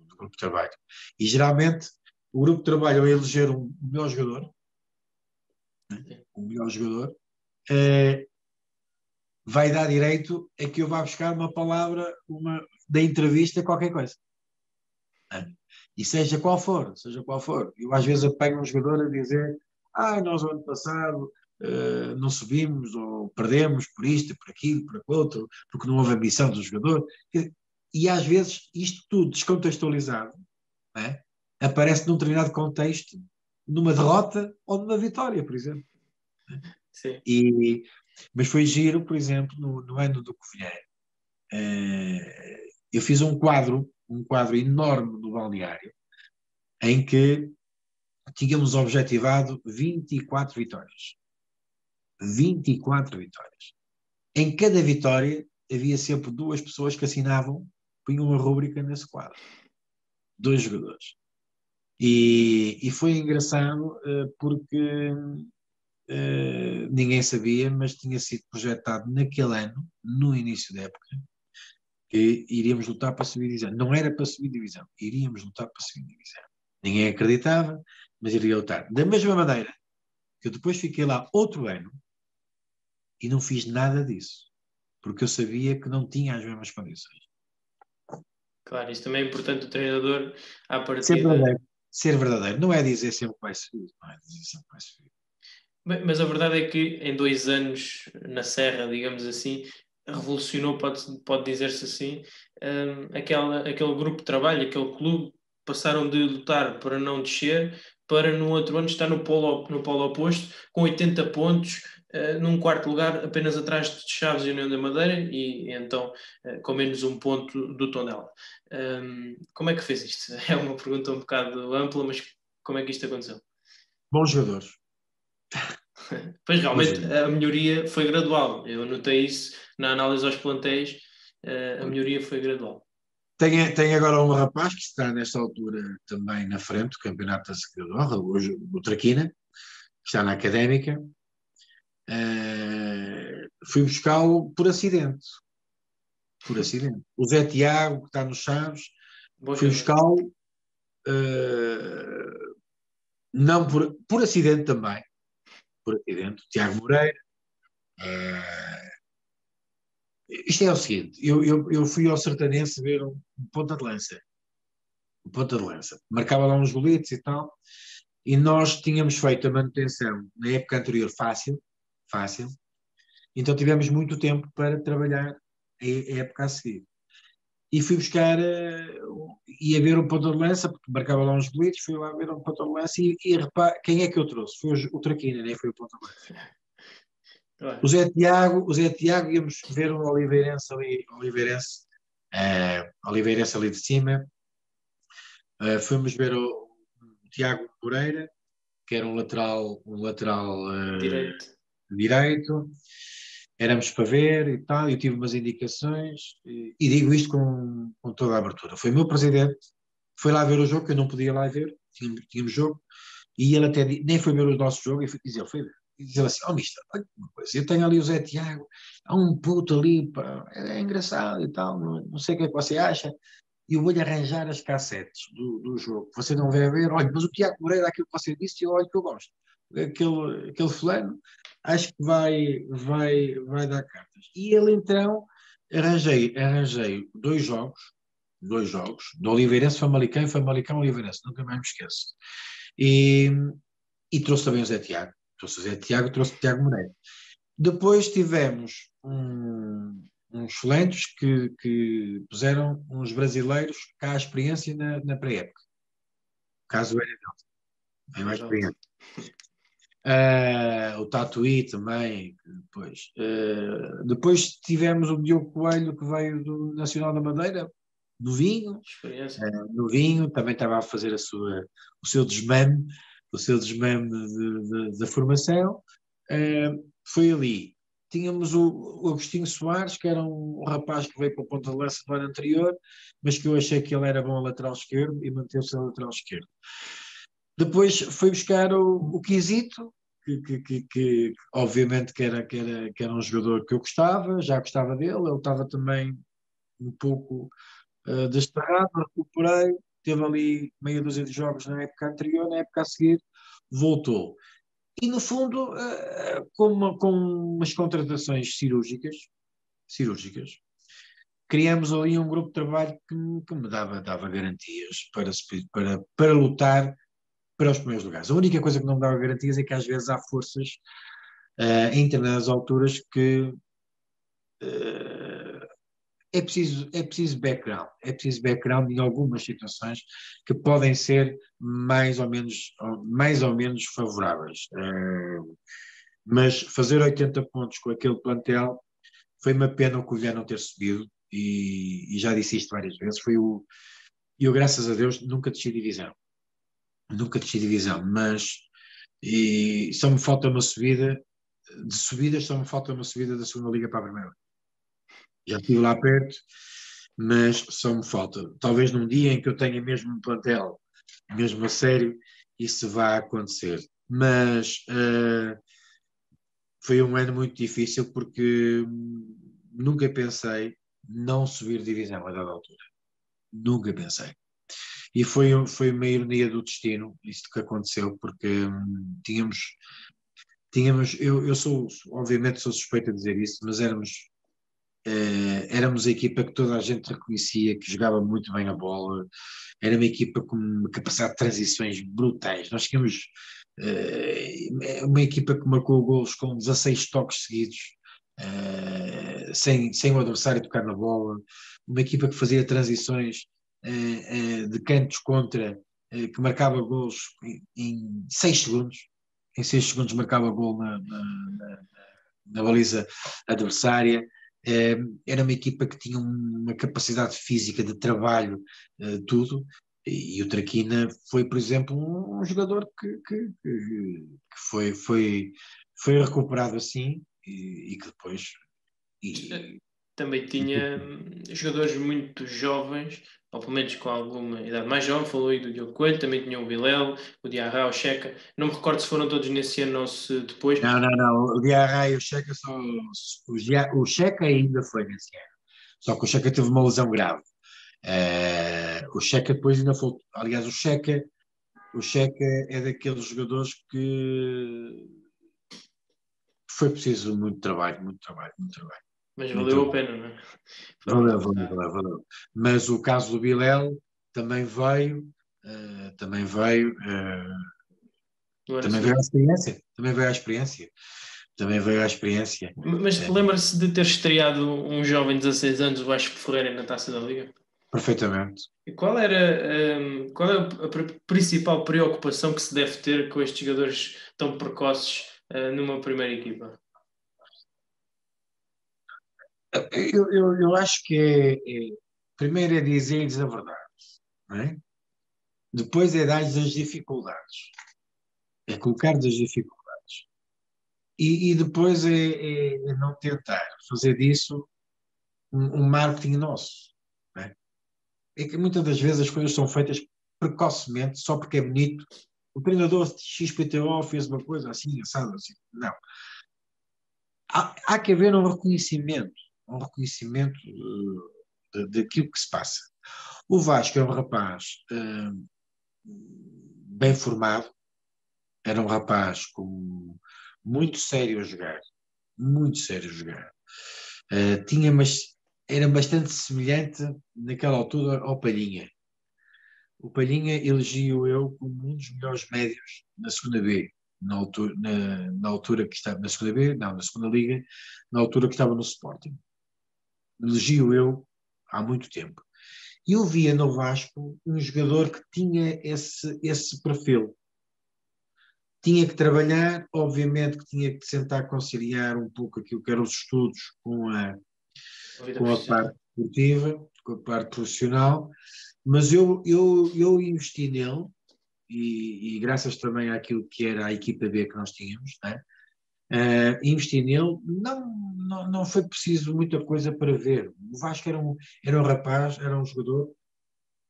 do grupo de trabalho. E geralmente o grupo de trabalho vai eleger o melhor jogador, vai dar direito a que eu vá buscar uma palavra da entrevista, qualquer coisa. E seja qual for. Eu às vezes apanho um jogador a dizer nós no ano passado não subimos ou perdemos por isto, por aquilo, por aquilo, porque não houve ambição do jogador. E às vezes isto tudo descontextualizado, aparece num determinado contexto, numa derrota ou numa vitória, por exemplo. Sim. Mas foi giro, por exemplo, no ano do Covilhã. Eu fiz um quadro enorme no balneário, em que tínhamos objetivado 24 vitórias. 24 vitórias. Em cada vitória havia sempre 2 pessoas que assinavam, punham uma rúbrica nesse quadro. 2 jogadores. E foi engraçado porque ninguém sabia, mas tinha sido projetado naquele ano, no início da época, que iríamos lutar para subir divisão. Não era para subir divisão, iríamos lutar para subir divisão. Ninguém acreditava, mas iria lutar. Da mesma maneira que eu depois fiquei lá outro ano e não fiz nada disso, porque eu sabia que não tinha as mesmas condições. Claro, isso também é importante o treinador à Ser partida. verdadeiro. Não é dizer sempre que vai subir. Não é dizer sempre que vai subir. Mas a verdade é que em 2 anos na Serra, digamos assim, revolucionou, pode dizer-se assim, aquele grupo de trabalho, aquele clube, passaram de lutar para não descer para no outro ano estar no polo oposto, com 80 pontos, num quarto lugar, apenas atrás de Chaves e União da Madeira, e então com menos um ponto do Tondela. Como é que fez isto? É uma pergunta um bocado ampla, mas como é que isto aconteceu? Bons jogadores. Pois realmente a melhoria foi gradual. Eu notei isso na análise aos plantéis, a melhoria foi gradual. Tem agora um rapaz que está nesta altura também na frente do Campeonato da Segunda Honra, hoje o Traquina, que está na Académica. Fui buscá-lo por acidente. O Zé Tiago, que está nos Chaves, fui buscá-lo não por acidente também. Por acidente. O Tiago Moreira. Isto é o seguinte, eu fui ao Sertanense ver um ponta de lança. Marcava lá uns golitos e tal, e nós tínhamos feito a manutenção na época anterior fácil, então tivemos muito tempo para trabalhar a época a seguir. E fui buscar, ia ver um ponta de lança, porque marcava lá uns golitos, fui lá ver um ponta de lança e repara, quem é que eu trouxe? Foi o Traquina, nem foi o ponta de lança. O Zé Tiago, íamos ver um Oliveirense ali de cima. Fomos ver o Tiago Moreira, que era um lateral direito. Éramos para ver e tal, eu tive umas indicações, e digo isto com toda a abertura. Foi o meu presidente, foi lá ver o jogo, que eu não podia lá ver, tínhamos jogo, e ele até nem foi ver o nosso jogo, e ele foi ver. E diz ele assim, mister, olha uma coisa, eu tenho ali o Zé Tiago, há um puto ali, pá, é engraçado e tal, não sei o que é que você acha, e eu vou-lhe arranjar as cassetes do jogo, você não vai ver, olha, mas o Tiago Moreira, aquilo que você disse, olha que eu gosto, aquele fulano, acho que vai dar cartas. E ele então, arranjei 2 jogos, do Oliveirense, Famalicão e Famalicão Oliveirense, nunca mais me esqueço. E trouxe também o Zé Tiago. Trouxe o Zé Tiago e trouxe o Tiago Moreira. Depois tivemos uns excelentes que puseram uns brasileiros cá à experiência na pré-época. O caso era deles, é mais experiente. O Tatuí também. Depois tivemos o Diogo Coelho, que veio do Nacional da Madeira, novinho, também estava a fazer o seu desmame da formação. Foi ali. Tínhamos o Agostinho Soares, que era um rapaz que veio para o Ponta de Lança do ano anterior, mas que eu achei que ele era bom a lateral esquerdo e manteve-se a lateral esquerdo. Depois foi buscar o Quisito, que obviamente que era um jogador que eu já gostava dele, ele estava também um pouco desterrado, recuperei, teve ali meia dúzia de jogos na época anterior, na época a seguir voltou. E no fundo, com umas contratações cirúrgicas, criamos ali um grupo de trabalho que me dava garantias para lutar para os primeiros lugares. A única coisa que não me dava garantias é que às vezes há forças em determinadas alturas que é preciso background em algumas situações que podem ser mais ou menos favoráveis. Mas fazer 80 pontos com aquele plantel foi uma pena o Covilhã não ter subido, e já disse isto várias vezes. Eu, graças a Deus, nunca desci divisão, mas só me falta uma subida, de subidas só me falta uma subida da segunda liga para a primeira. Já estive lá perto, mas só me falta. Talvez num dia em que eu tenha mesmo um plantel, mesmo a sério, isso vá acontecer. Mas foi um ano muito difícil, porque nunca pensei não subir divisão a dada altura. Nunca pensei. E foi uma ironia do destino, isto que aconteceu, porque tínhamos, eu obviamente sou suspeito a dizer isso, mas éramos a equipa que toda a gente reconhecia, que jogava muito bem a bola, era uma equipa com uma capacidade de transições brutais. Nós tínhamos uma equipa que marcou golos com 16 toques seguidos, sem o adversário tocar na bola, uma equipa que fazia transições de cantos contra, que marcava golos em 6 segundos. Em 6 segundos marcava gol na baliza adversária. Era uma equipa que tinha uma capacidade física de trabalho, tudo, e o Traquina foi, por exemplo, um jogador que foi recuperado assim, e que depois também tinha jogadores muito jovens, ou pelo menos com alguma idade mais jovem. Falou aí do Diogo Coelho, também tinha o Vilela, o Diarra, o Checa. Não me recordo se foram todos nesse ano ou se depois. Não, o Diarra e o Checa o Checa ainda foi nesse ano, só que o Checa teve uma lesão grave. O Checa depois ainda foi, aliás, o Checa é daqueles jogadores que foi preciso muito trabalho. Mas valeu a pena, não é? Valeu. Mas o caso do Bilel também veio à experiência. Mas lembra-se de ter estreado um jovem de 16 anos, o Vasco Ferreira, na Taça da Liga? Perfeitamente. E qual é a principal preocupação que se deve ter com estes jogadores tão precoces numa primeira equipa? Eu acho que primeiro é dizer-lhes a verdade, não é? Depois é dar-lhes as dificuldades, é colocar-lhes as dificuldades, e depois é não tentar fazer disso um marketing nosso, não é? É que muitas das vezes as coisas são feitas precocemente, só porque é bonito. O treinador de XPTO fez uma coisa assim, assado, assim. Não. Há que haver um reconhecimento daquilo que se passa. O Vasco é um rapaz bem formado, era um rapaz muito sério a jogar, era bastante semelhante naquela altura ao Palhinha. O Palhinha elegio eu como um dos melhores médios na segunda B. na altura que estava na segunda B, não, na segunda Liga, na altura que estava no Sporting. Elogio eu há muito tempo. E eu via no Vasco um jogador que tinha esse perfil. Tinha que trabalhar, obviamente que tinha que tentar conciliar um pouco aquilo que eram os estudos com a parte esportiva, com a parte profissional, mas eu investi nele, e graças também àquilo que era a equipa B que nós tínhamos, né? Investi nele, não foi preciso muita coisa para ver. O Vasco era um rapaz, era um jogador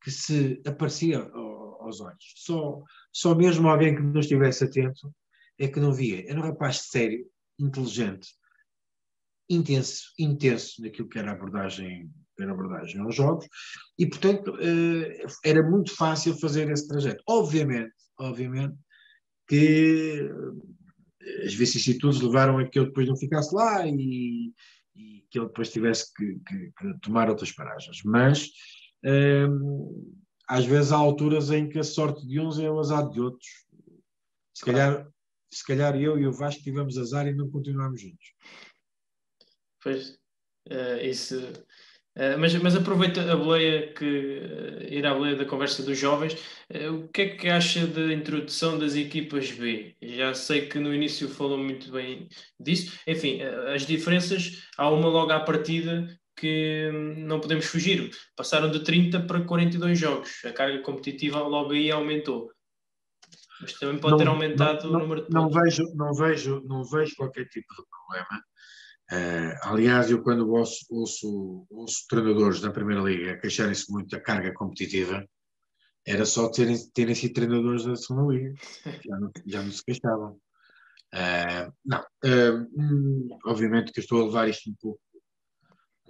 que se aparecia aos olhos. Só mesmo alguém que não estivesse atento é que não via. Era um rapaz sério, inteligente, intenso naquilo que era a abordagem aos jogos, e portanto era muito fácil fazer esse trajeto. Obviamente que as vicissitudes levaram a que ele depois não ficasse lá e que ele depois tivesse que tomar outras paragens. Mas às vezes há alturas em que a sorte de uns é o azar de outros. Se calhar eu e o Vasco tivemos azar e não continuamos juntos. Pois, isso. Mas aproveita a boleia ir à boleia da conversa dos jovens. O que é que acha da introdução das equipas B? Já sei que no início falou muito bem disso. Enfim, as diferenças, há uma logo à partida que não podemos fugir. Passaram de 30 para 42 jogos. A carga competitiva logo aí aumentou. Mas também pode ter aumentado o número de pontos. Não vejo qualquer tipo de problema. Aliás, eu quando ouço treinadores da Primeira Liga queixarem-se muito da carga competitiva, era só terem sido treinadores da Segunda Liga. Já não se queixavam. Obviamente que eu estou a levar isto um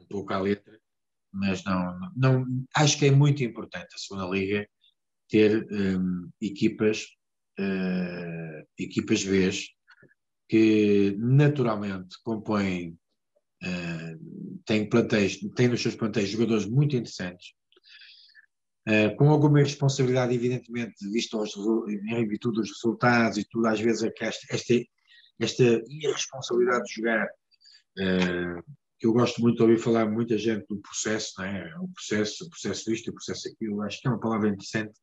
pouco à letra, mas não, acho que é muito importante a Segunda Liga ter equipas B que naturalmente compõem, têm nos seus plantéis jogadores muito interessantes, com alguma responsabilidade, evidentemente, em virtude dos resultados e tudo, às vezes é que esta irresponsabilidade de jogar, que eu gosto muito de ouvir falar muita gente do processo, não é? O processo isto, o processo aquilo, acho que é uma palavra interessante.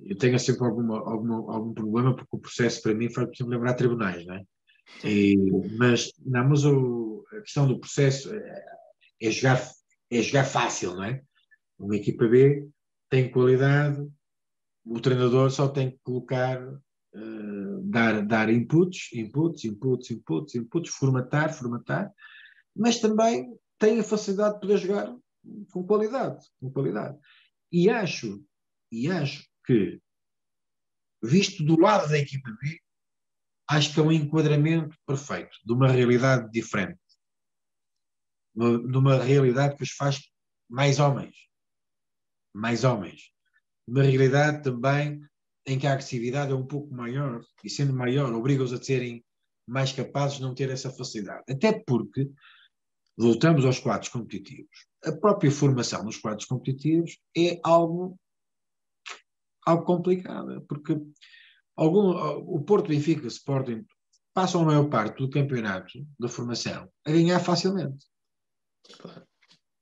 Eu tenho sempre algum problema, porque o processo para mim faz-me sempre lembrar tribunais, não é? Mas a questão do processo é jogar fácil, não é? Uma equipa B tem qualidade, o treinador só tem que colocar, dar inputs, formatar, mas também tem a facilidade de poder jogar com qualidade. E acho que, visto do lado da equipa B, acho que é um enquadramento perfeito de uma realidade diferente, de uma realidade que os faz mais homens, uma realidade também em que a agressividade é um pouco maior, e sendo maior obriga-os a serem mais capazes de não ter essa facilidade, até porque voltamos aos quadros competitivos. A própria formação nos quadros competitivos é algo complicado, porque o Porto, Benfica, Sporting passam a maior parte do campeonato da formação a ganhar facilmente.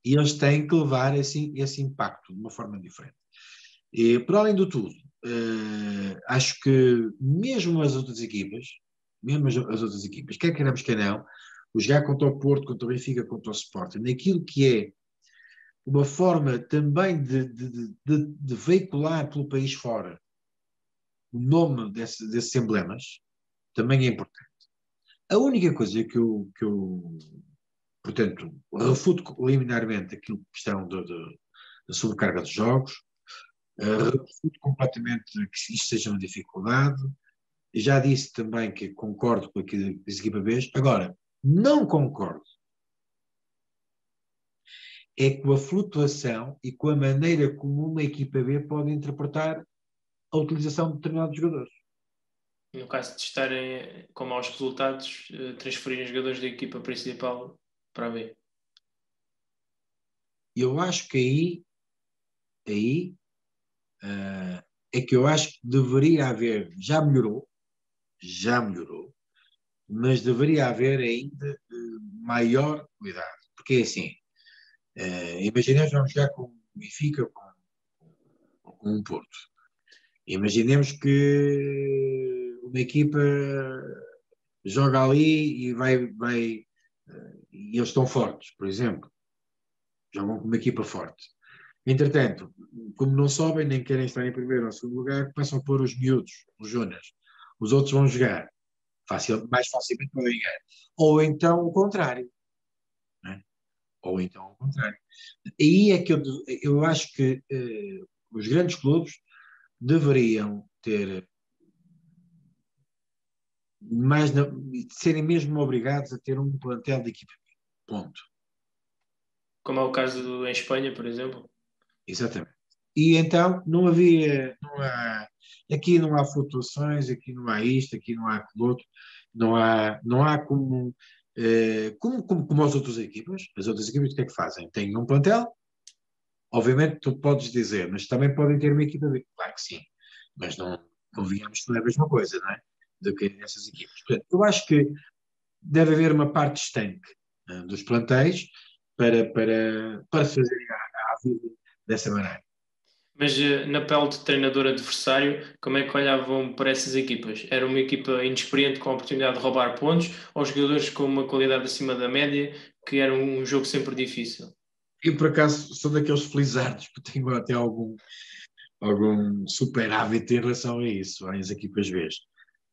E eles têm que levar esse impacto de uma forma diferente. E, por além de tudo, acho que mesmo as outras equipas, quer queiramos, quer não, o jogar contra o Porto, contra o Benfica, contra o Sporting, naquilo que é uma forma também de veicular pelo país fora o nome desses emblemas, também é importante. A única coisa que eu portanto, refuto liminarmente aquilo que estão da sobrecarga dos jogos, refuto completamente que isto seja uma dificuldade. Já disse também que concordo com aquilo que disse aqui para vez. Agora, não concordo é com a flutuação e com a maneira como uma equipa B pode interpretar a utilização de determinados jogadores. No caso de estarem com maus resultados, transferirem jogadores da equipa principal para a B. Eu acho que aí é que eu acho que deveria haver, já melhorou, já melhorou, mas deveria haver ainda maior cuidado, porque é assim, imaginemos vamos jogar com o Benfica, com um Porto. Imaginemos que uma equipa joga ali e e eles estão fortes, por exemplo. Jogam com uma equipa forte. Entretanto, como não sobem, nem querem estar em primeiro ou segundo lugar, começam a pôr os miúdos, os júniores. Os outros vão jogar. Mais facilmente podem ganhar. Ou então o contrário. Né? Ou então o contrário. Aí é que eu acho que os grandes clubes deveriam ter serem mesmo obrigados a ter um plantel de equipa. Ponto. Como é o caso em Espanha, por exemplo. Exatamente. E então aqui não há flutuações, aqui não há isto, aqui não há aquilo outro, não há como as outras equipas. As outras equipas o que é que fazem? Têm um plantel, obviamente tu podes dizer, mas também podem ter uma equipa B. Claro que sim, mas não convenhamos que não é a mesma coisa, não é? Do que essas equipas. Portanto, eu acho que deve haver uma parte estanque dos plantéis para fazer a vida dessa maneira. Mas na pele de treinador adversário, como é que olhavam para essas equipas? Era uma equipa inexperiente com a oportunidade de roubar pontos ou jogadores com uma qualidade acima da média que era um jogo sempre difícil? Eu, por acaso, sou daqueles felizardos que tenho até algum superávit em relação a isso, às equipas B.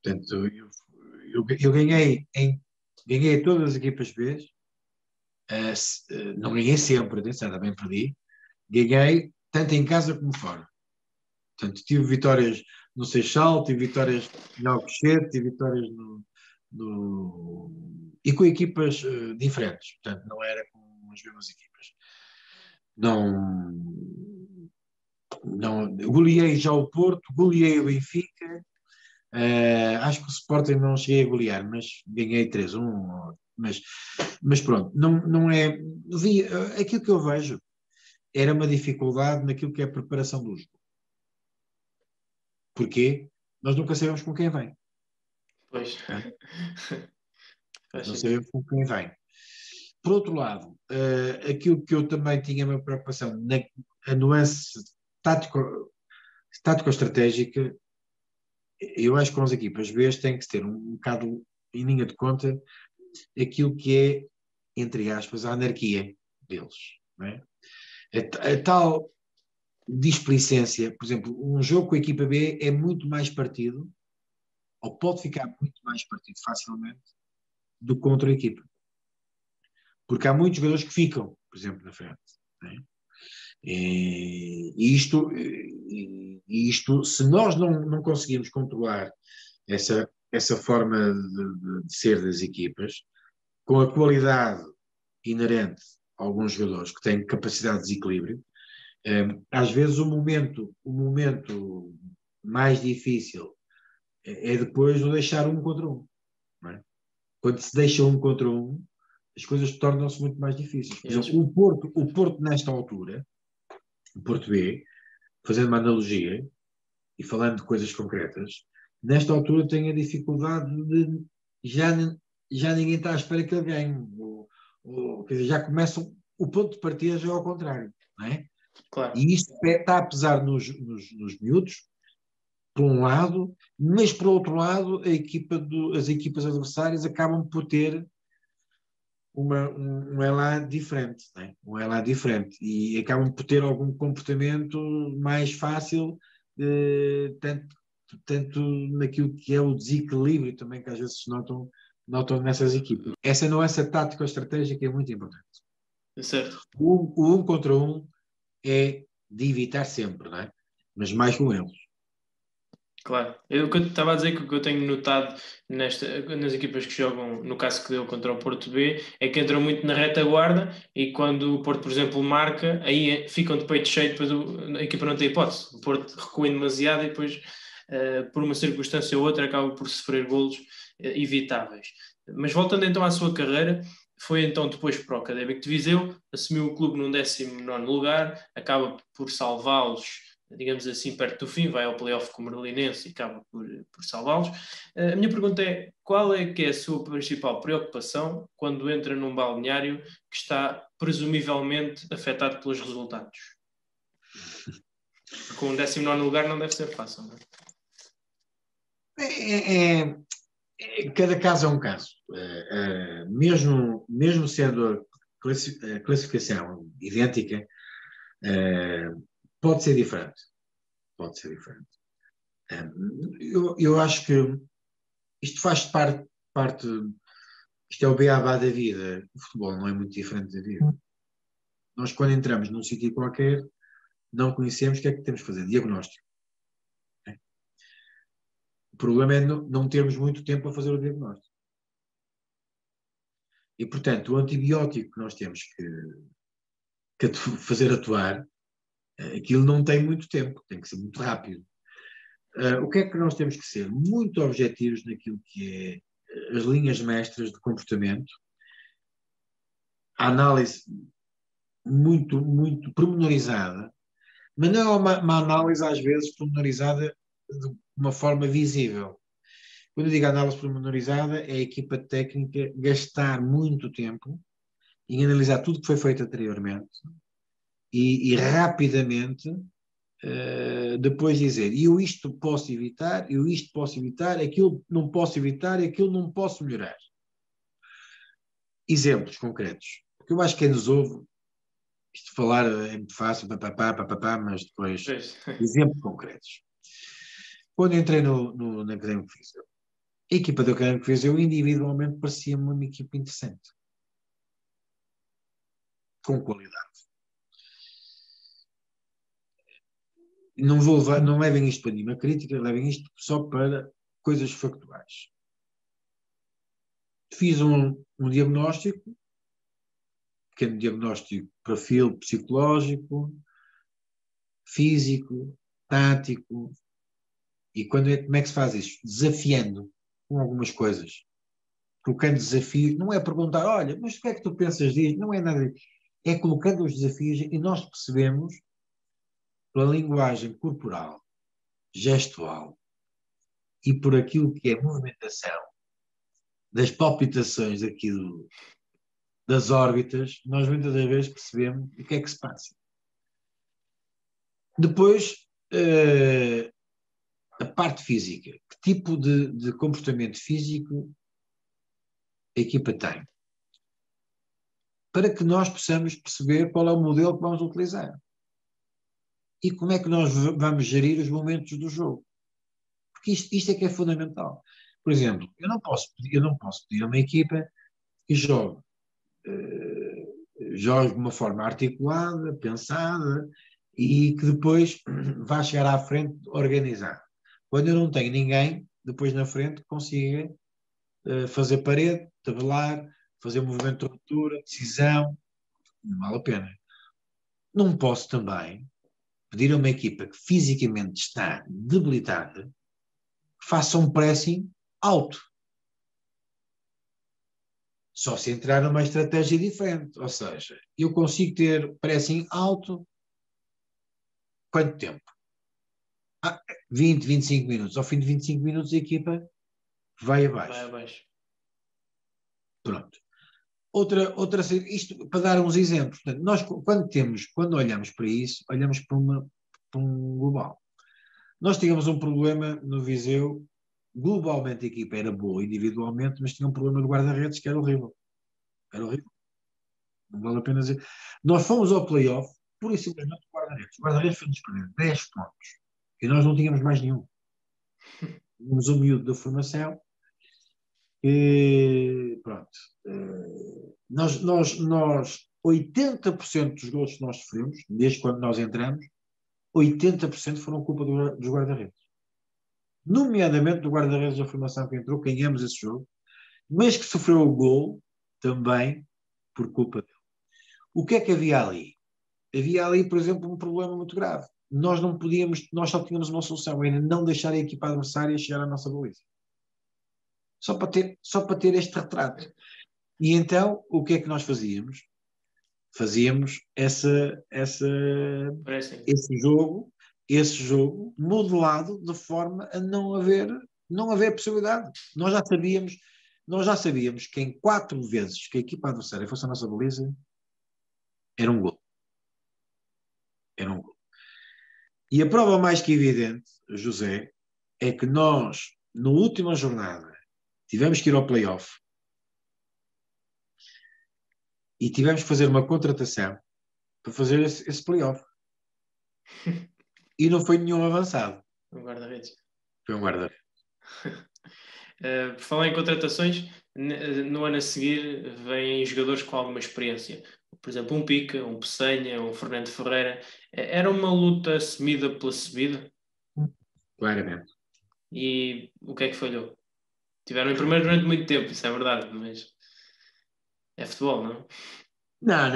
Portanto, eu ganhei todas as equipas B, não ganhei sempre, atenção, também perdi, ganhei tanto em casa como fora. Portanto, tive vitórias no Seixal, tive vitórias em Alcochete, tive vitórias e com equipas diferentes. Portanto, não era com as mesmas equipas. Não goleei já o Porto, goleei o Benfica, acho que o Sporting não cheguei a golear, mas ganhei 3-1, mas pronto, não é, aquilo que eu vejo era uma dificuldade naquilo que é a preparação do jogo. Porquê? Nós nunca sabemos com quem vem. Pois. Nós não sabemos com quem vem. Por outro lado, aquilo que eu também tinha uma preocupação, a nuance tático-estratégica, eu acho que com as equipas B tem que ter um bocado em linha de conta aquilo que é, entre aspas, a anarquia deles. Não é? A tal displicência, por exemplo, um jogo com a equipa B é muito mais partido, ou pode ficar muito mais partido facilmente, do que contra a equipa. Porque há muitos jogadores que ficam, por exemplo, na frente. Não é? E isto, se nós não conseguirmos controlar essa forma de ser das equipas, com a qualidade inerente a alguns jogadores que têm capacidade de desequilíbrio, às vezes o momento mais difícil é depois o deixar um contra um. Não é? Quando se deixa um contra um, as coisas tornam-se muito mais difíceis. Por exemplo, o Porto nesta altura, o Porto B, fazendo uma analogia e falando de coisas concretas, nesta altura tem a dificuldade de já ninguém está à espera que ele ganhe. Quer dizer, já começam, o ponto de partida já é ao contrário, não é? Claro. E isto está a pesar nos miúdos, por um lado, mas por outro lado, as equipas adversárias acabam por ter um elan diferente, né? Um elan diferente, e acabam por ter algum comportamento mais fácil, tanto naquilo que é o desequilíbrio também que às vezes se notam nessas equipas. Essa nuance tática ou estratégica é muito importante. Certo. O um contra um é de evitar sempre, não é? Mas mais com eles. Claro. O que eu estava a dizer, que o que eu tenho notado nas equipas que jogam, no caso que deu contra o Porto B, é que entram muito na retaguarda e quando o Porto, por exemplo, marca, aí ficam de peito cheio, depois a equipa não tem hipótese. O Porto recua demasiado e depois, por uma circunstância ou outra, acaba por sofrer golos evitáveis. Mas voltando então à sua carreira, foi então depois para o Académico de Viseu, assumiu o clube num 19º lugar, acaba por salvá-los digamos assim, perto do fim, vai ao play-off com o Merlinense e acaba por salvá-los. A minha pergunta é, qual é que é a sua principal preocupação quando entra num balneário que está presumivelmente afetado pelos resultados? Com o 19º lugar não deve ser fácil, não é? Cada caso é um caso. Mesmo sendo a classificação idêntica, pode ser diferente. Pode ser diferente. Eu acho que isto faz parte. Isto é o beabá da vida. O futebol não é muito diferente da vida. Nós, quando entramos num sítio qualquer, não conhecemos o que é que temos que fazer. Diagnóstico. O problema é não termos muito tempo para fazer o diagnóstico. E, portanto, o antibiótico que nós temos que fazer atuar, aquilo não tem muito tempo, tem que ser muito rápido. O que é que nós temos que ser? Muito objetivos naquilo que é as linhas mestras de comportamento, a análise muito, muito pormenorizada, mas não é uma análise às vezes pormenorizada de uma forma visível. Quando eu digo análise pormenorizada, é a equipa técnica gastar muito tempo em analisar tudo que foi feito anteriormente e rapidamente depois dizer, eu isto posso evitar, aquilo não posso evitar e aquilo não posso melhorar. Exemplos concretos. Porque eu acho que quem nos ouve, isto de falar é muito fácil, mas depois exemplos concretos. Quando entrei na Académico de Viseu, a equipa da Académico de Viseu individualmente parecia-me uma equipa interessante. Com qualidade. Não levem isto para nenhuma crítica, levem isto só para coisas factuais. Fiz um diagnóstico, pequeno diagnóstico, perfil psicológico, físico, tático, e como é que se faz isso? Desafiando com algumas coisas. Colocando desafios, não é perguntar, olha, mas o que é que tu pensas disso? Não é nada disso. É colocando os desafios e nós percebemos, pela linguagem corporal, gestual, e por aquilo que é movimentação, das palpitações daquilo, das órbitas, nós muitas das vezes percebemos o que é que se passa. Depois, a parte física. Que tipo de comportamento físico a equipa tem? Para que nós possamos perceber qual é o modelo que vamos utilizar. E como é que nós vamos gerir os momentos do jogo. Porque isto é que é fundamental. Por exemplo, eu não posso pedir a uma equipa que jogue de uma forma articulada, pensada, e que depois vá chegar à frente organizado. Quando eu não tenho ninguém, depois na frente, que consiga fazer parede, tabelar, fazer movimento de ruptura, decisão, não vale a pena. Não posso também pedir a uma equipa que fisicamente está debilitada que faça um pressing alto. Só se entrar numa estratégia diferente. Ou seja, eu consigo ter pressing alto quanto tempo? 20, 25 minutos. Ao fim de 25 minutos a equipa vai abaixo. Pronto. Isto para dar uns exemplos. Portanto, nós quando olhamos para isso, olhamos para um global. Nós tínhamos um problema no Viseu, globalmente a equipa era boa individualmente, mas tinha um problema de guarda-redes que era horrível. Era horrível. Não vale a pena dizer. Nós fomos ao play-off, pura e simplesmente guarda-redes. O guarda-redes foi-nos perder 10 pontos. E nós não tínhamos mais nenhum. Tínhamos um miúdo da formação e pronto. Nós 80% dos gols que nós sofremos, desde quando nós entramos, 80% foram culpa dos guarda-redes. Nomeadamente do guarda-redes da formação que entrou, ganhamos esse jogo, mas que sofreu o gol também por culpa dele. O que é que havia ali? Havia ali, por exemplo, um problema muito grave. Nós só tínhamos uma solução, era não deixar a equipa adversária chegar à nossa baliza. Só para ter este retrato. E então, o que é que nós fazíamos? Fazíamos esse jogo esse jogo modelado de forma a não haver possibilidade. Nós já sabíamos que em 4 vezes que a equipa adversária fosse a nossa baliza, era um gol. Era um gol. E a prova mais que evidente, José, é que nós, na última jornada, tivemos que ir ao play-off e tivemos que fazer uma contratação para fazer esse play-off. E não foi nenhum avançado. Um guarda-redes. Foi um guarda-redes. Por falar em contratações, no ano a seguir vêm jogadores com alguma experiência. Por exemplo, um Pica, um Peçanha, um Fernando Ferreira. Era uma luta semida pela subida? Claramente. E o que é que falhou? Tiveram em primeiro durante muito tempo, isso é verdade, mas é futebol, não? Não.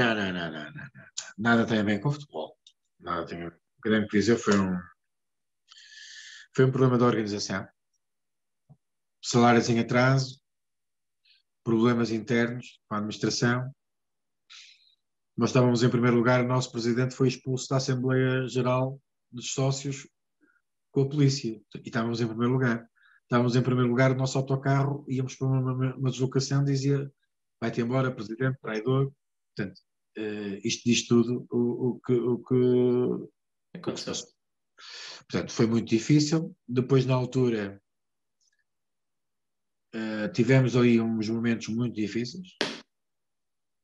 Nada tem a ver com futebol. Nada tem a ver. O que devemos dizer foi um problema da organização. Salários em atraso, problemas internos com a administração. Nós estávamos em primeiro lugar, o nosso presidente foi expulso da Assembleia Geral dos Sócios com a polícia. E estávamos em primeiro lugar. Estávamos em primeiro lugar, o nosso autocarro, íamos para uma deslocação, dizia: vai-te embora, presidente, traidor. Portanto, isto diz tudo o que Aconteceu. Portanto, foi muito difícil. Depois, na altura, tivemos ali uns momentos muito difíceis.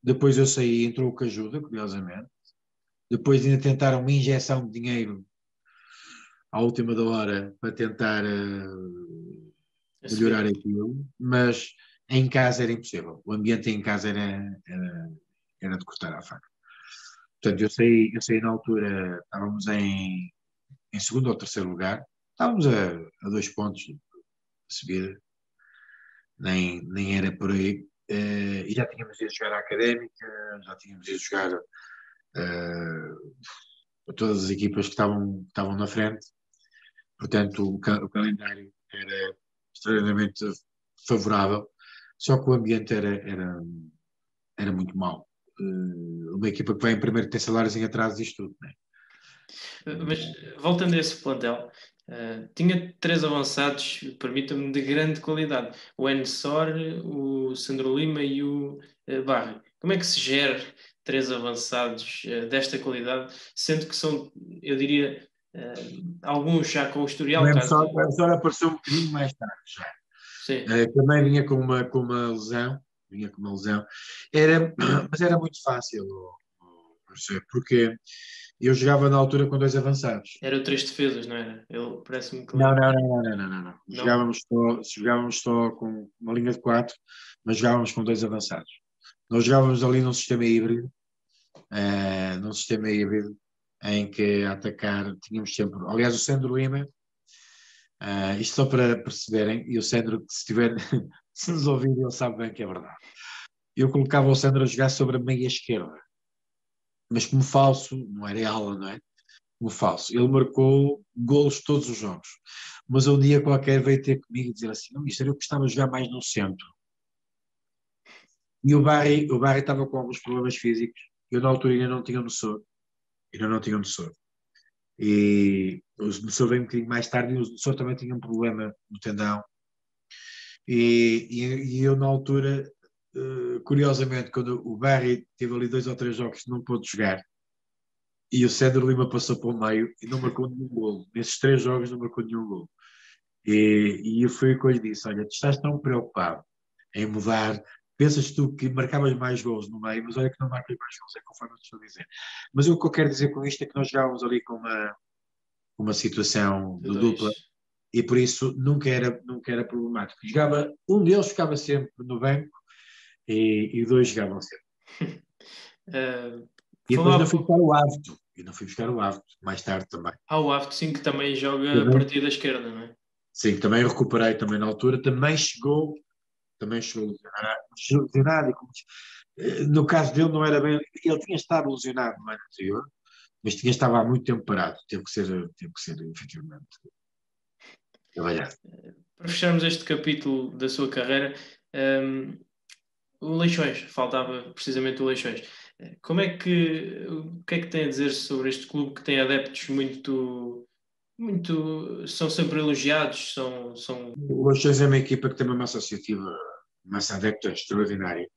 Depois eu saí, entrou o Cajuda, curiosamente. Depois ainda tentaram uma injeção de dinheiro à última da hora para tentar melhorar aquilo, mas em casa era impossível. O ambiente em casa era de cortar a faca. Portanto, eu saí na altura, estávamos em segundo ou terceiro lugar, estávamos a 2 pontos de subir, nem era por aí, e já tínhamos ido jogar à Académica, já tínhamos ido jogar a todas as equipas que estavam na frente, portanto o calendário era extremamente favorável, só que o ambiente era muito mau. Uma equipa que vai em primeiro tem salários em atraso disto tudo, não é? Mas voltando a esse plantel, tinha 3 avançados, permita-me, de grande qualidade: o Ensor, o Sandro Lima e o Barry. Como é que se gera 3 avançados desta qualidade, sendo que são, eu diria, alguns já com o historial? O Ensor apareceu um bocadinho mais tarde já. Sim. Também vinha com uma lesão, mas era muito fácil, porque eu jogava na altura com 2 avançados. Era o 3 defesas, não era? Ele parece-me que... Não. Não? Jogávamos só com uma linha de 4, mas jogávamos com 2 avançados. Nós jogávamos ali num sistema híbrido, em que a atacar tínhamos sempre... Aliás, o Sandro Lima, isto só para perceberem, e o Sandro, que se nos ouvir, ele sabe bem que é verdade. Eu colocava o Sandro a jogar sobre a meia esquerda, mas como falso, não era ala, não é? Como falso. Ele marcou golos todos os jogos, mas um dia qualquer veio ter comigo e dizer assim: não, mister, eu gostava de jogar mais no centro. E o Barry estava com alguns problemas físicos, eu na altura ainda não tinha noção. E o Nessor veio um bocadinho mais tarde e o Nessor também tinha um problema no tendão. E eu na altura, curiosamente, quando o Barry teve ali 2 ou 3 jogos que não pôde jogar, e o Sandro Lima passou para o meio e não marcou nenhum golo. Nesses 3 jogos não marcou nenhum golo. E foi o que eu lhe disse: olha, tu estás tão preocupado em mudar, pensas tu que marcavas mais golos no meio, mas olha que não marcas mais golos, é conforme eu te estou a dizer. Mas o que eu quero dizer com isto é que nós jogávamos ali com uma situação de dupla, e por isso nunca era problemático. Um deles ficava sempre no banco e 2 jogavam sempre. E depois não fui buscar o Ávito, mais tarde também. O Ávito, sim, que também joga a partir da esquerda, não é? Sim, também recuperei também na altura, também chegou lesionado. No caso dele não era bem, ele tinha estado lesionado no ano anterior, mas estava há muito tempo parado, teve que ser efetivamente trabalhado. Para fecharmos este capítulo da sua carreira, o Leixões, faltava precisamente o Leixões. O que é que tem a dizer sobre este clube que tem adeptos muito são sempre elogiados, O Leixões é uma equipa que tem uma massa associativa, massa adepta extraordinária.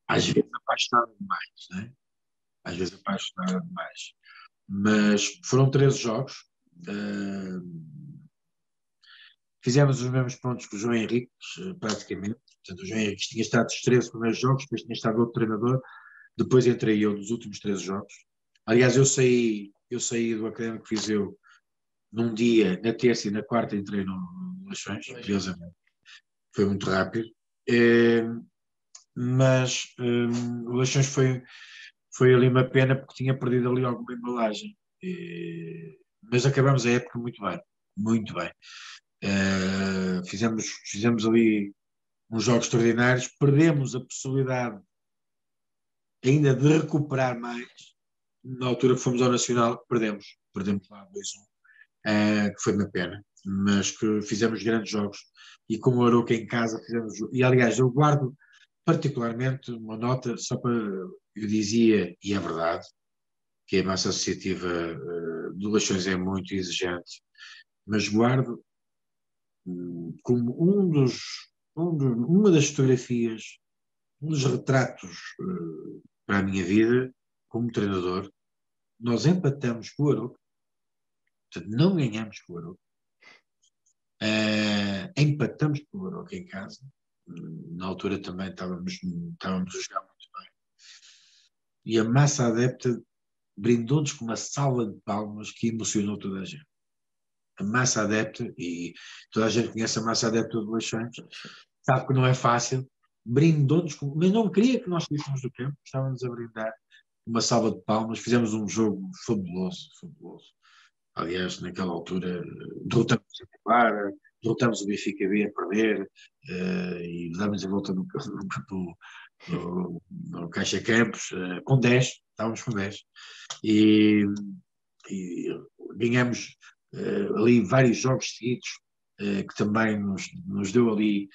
Às vezes apaixonada demais, né? Às vezes apaixonada demais. Mas foram 13 jogos. Fizemos os mesmos pontos que o João Henrique, praticamente. Portanto, o João Henrique tinha estado os 13 primeiros jogos, depois tinha estado outro treinador, depois entrei eu nos últimos 13 jogos. Aliás, eu saí do Académico de Viseu num dia, na terça e na quarta entrei no Leixões, curiosamente. Foi muito rápido. Mas o Leixões foi ali uma pena porque tinha perdido ali alguma embalagem. Mas acabamos a época muito bem, muito bem. Fizemos ali uns jogos extraordinários, perdemos a possibilidade ainda de recuperar mais. Na altura que fomos ao Nacional, perdemos lá 2-1, que foi uma pena, mas que fizemos grandes jogos. E como o Arouca em casa fizemos. E aliás, eu guardo particularmente uma nota, só para. Eu dizia, e é verdade, que a massa associativa do Leixões é muito exigente, mas guardo como uma das fotografias, um dos retratos para a minha vida como treinador. Nós empatamos com o Arouca, portanto não ganhamos com o Arouca, empatamos com o Arouca em casa. Na altura também estávamos a jogar muito bem. E a massa adepta brindou-nos com uma salva de palmas que emocionou toda a gente. A massa adepta, e toda a gente conhece a massa adepta do Leixões, sabe que não é fácil, brindou-nos, mas não queria que nós saíssemos do campo, estávamos a brindar uma salva de palmas, fizemos um jogo fabuloso, fabuloso. Aliás, naquela altura, derrotamos o Guevara, derrotamos o Benfica B a perder, e damos a volta no Caixa Campos, com 10, estávamos com 10, e ganhamos ali vários jogos seguidos, que também nos deu ali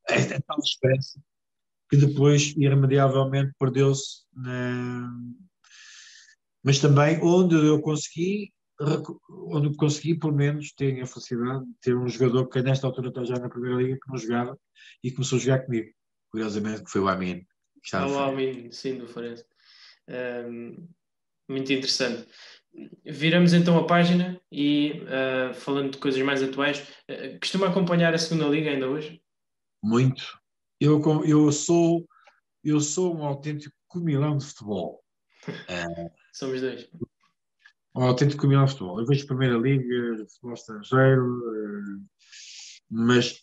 esta tal esperança, que depois, irremediavelmente, perdeu-se, mas também onde consegui, pelo menos, ter a felicidade de ter um jogador que nesta altura está já na Primeira Liga, que não jogava e começou a jogar comigo, curiosamente, que foi o Amin. O Amin, sim, do Farense. Muito interessante. Viramos então a página e, falando de coisas mais atuais, costuma acompanhar a segunda Liga ainda hoje? Muito. Eu sou um autêntico comilão de futebol. Somos dois. Um autêntico comilão de futebol. Eu vejo Primeira Liga, futebol estrangeiro, mas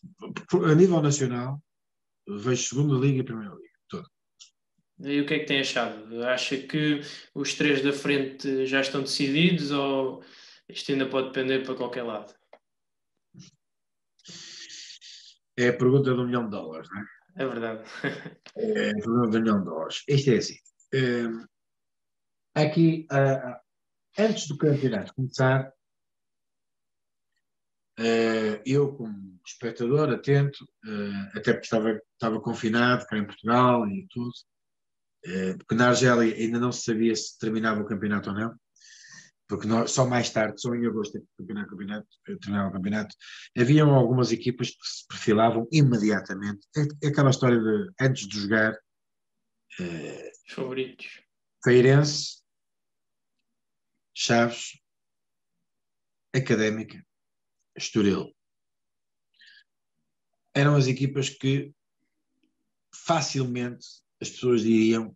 a nível nacional vejo Segunda Liga e Primeira Liga. Todo. E o que é que tem achado? Acha que os três da frente já estão decididos ou isto ainda pode depender para qualquer lado? É a pergunta de $1 milhão, não é? É verdade. É a pergunta de $1 milhão. Isto é assim. Aqui, antes do campeonato começar, eu, como espectador, atento, até porque estava confinado cá em Portugal e tudo, porque na Argélia ainda não se sabia se terminava o campeonato ou não, porque só mais tarde, só em agosto, é que terminava o campeonato, haviam algumas equipas que se perfilavam imediatamente. É aquela história de, antes de jogar, Os favoritos. Feirense, Chaves, Académica, Estoril. Eram as equipas que facilmente as pessoas diriam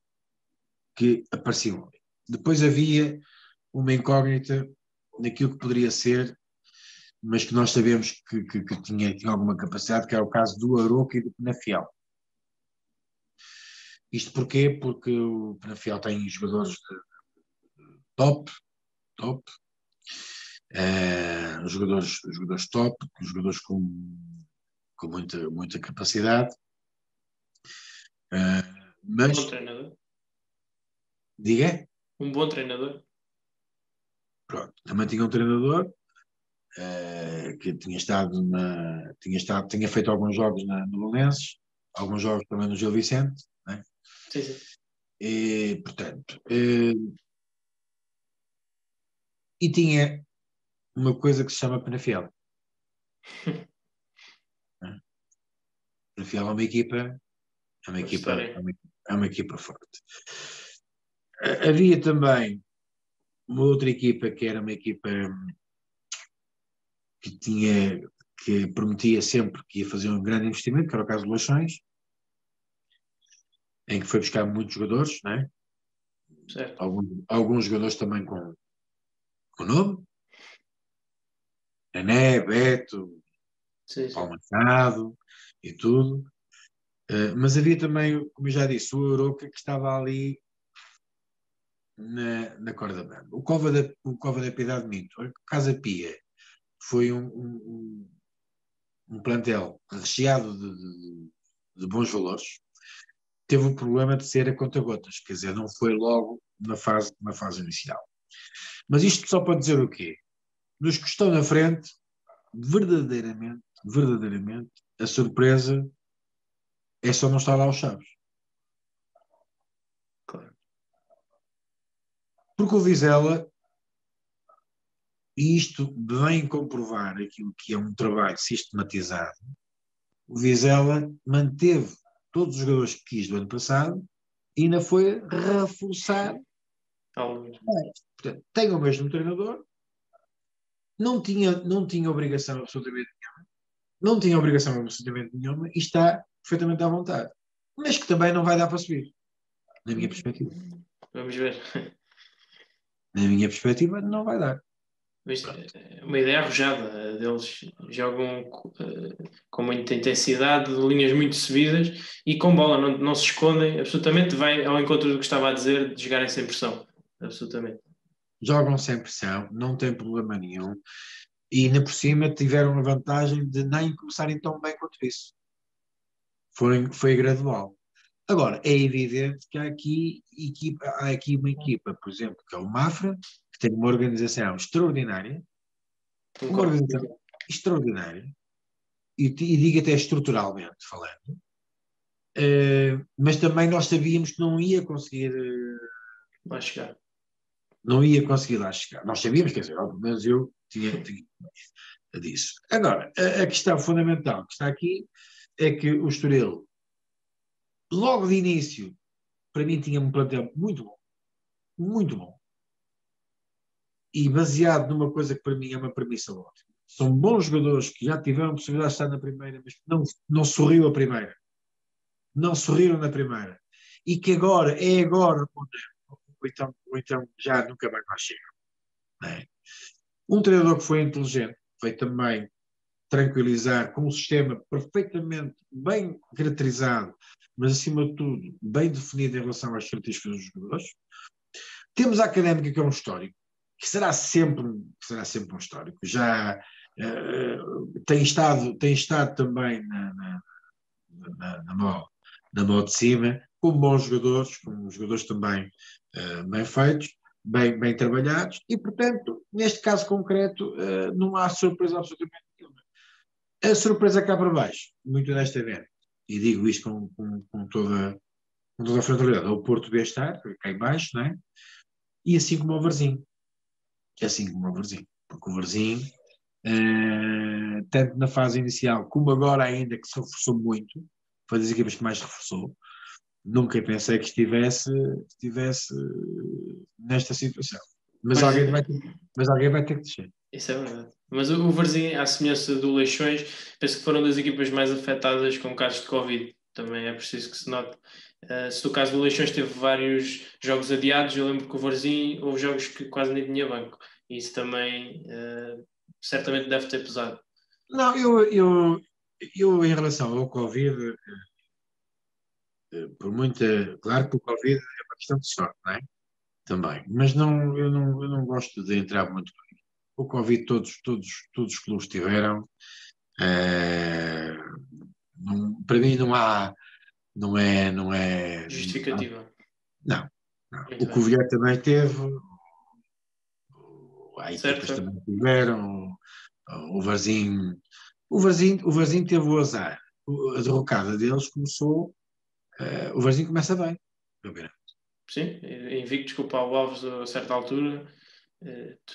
que apareciam ali. Depois havia uma incógnita naquilo que poderia ser, mas que nós sabemos que tinha alguma capacidade, que era o caso do Arouca e do Penafiel. Isto porquê? Porque o Penafiel tem jogadores top, jogadores top, jogadores com muita capacidade. Mas, um bom treinador. Diga? Um bom treinador. Pronto, também tinha um treinador que tinha feito alguns jogos no Belenenses, alguns jogos também no Gil Vicente, né? Sim. E, portanto, e tinha uma coisa que se chama Penafiel. Penafiel é uma equipa forte. Havia também uma outra equipa que era uma equipa que prometia sempre que ia fazer um grande investimento, que era o caso do Leixões, em que foi buscar muitos jogadores, não é? Certo. Alguns jogadores também com nome, Nené, Beto, Paulo Machado e tudo. Mas havia também, como eu já disse, o Arouca, que estava ali na corda bamba. O Cova da Piedade Minto, Casa Pia, foi um plantel recheado de bons valores. Teve o problema de ser a conta-gotas, quer dizer, não foi logo na fase inicial. Mas isto só para dizer o quê? Nos que estão na frente, verdadeiramente, a surpresa é só não estar lá os Chaves. Claro. Porque o Vizela, e isto vem comprovar aquilo que é um trabalho sistematizado, o Vizela manteve todos os jogadores que quis do ano passado e ainda foi reforçar. Portanto, tem o mesmo treinador, não tinha obrigação absolutamente nenhuma e está perfeitamente à vontade. Mas que também não vai dar para subir, na minha perspectiva. Vamos ver. Na minha perspectiva, não vai dar. Uma ideia arrojada deles. Jogam com muita intensidade, linhas muito subidas e com bola, não se escondem. Absolutamente vai ao encontro do que estava a dizer, de jogarem sem pressão. Absolutamente. Jogam sem pressão, não tem problema nenhum. E ainda por cima tiveram a vantagem de nem começarem tão bem quanto isso. Foi gradual. Agora, é evidente que há aqui uma equipa, por exemplo, que é o Mafra, que tem uma organização extraordinária, e digo até estruturalmente falando, mas também nós sabíamos que não ia conseguir lá chegar. Não ia conseguir lá chegar. Nós sabíamos, quer dizer, mas eu tinha disso. Agora, a questão fundamental que está aqui é que o Estoril, logo de início, para mim tinha um plantel muito bom, e baseado numa coisa que para mim é uma premissa ótima. São bons jogadores que já tiveram possibilidade de estar na primeira, mas não sorriu a primeira. Não sorriram na primeira. E que agora ou então já nunca mais lá chegam. É? Um treinador que foi inteligente, foi também tranquilizar com um sistema perfeitamente bem caracterizado, mas acima de tudo bem definido em relação às características dos jogadores. Temos a Académica, que é um histórico, que será sempre um histórico. Já tem estado também na mão de cima, com bons jogadores, com jogadores também bem feitos, bem trabalhados, e, portanto, neste caso concreto, não há surpresa absolutamente nenhuma. A surpresa cá para baixo, muito honestamente, e digo isto com toda a frontalidade, o Porto devia estar, cá em baixo, não é? E assim como o Varzim. Porque o Varzim, tanto na fase inicial como agora ainda, que se reforçou muito, foi das equipas que mais se reforçou, nunca pensei que estivesse nesta situação. Mas alguém vai ter que descer. Isso é verdade. Mas o Varzim, à semelhança do Leixões, penso que foram das equipas mais afetadas com casos de Covid. Também é preciso que se note. Se no caso do Leixões teve vários jogos adiados, eu lembro que o Varzim houve jogos que quase nem tinha banco. E isso também certamente deve ter pesado. Não, eu em relação ao Covid, claro que o Covid é uma questão de sorte, não é? Também. Mas eu não gosto de entrar muito por aí. O Covid todos os clubes tiveram. Para mim não é Justificativa. Não. O Covilhã também teve, há equipas certo. também tiveram, o Varzim teve o azar. A derrocada deles começou, o Varzim começa bem. Sim, invictos com o Paulo Alves a certa altura.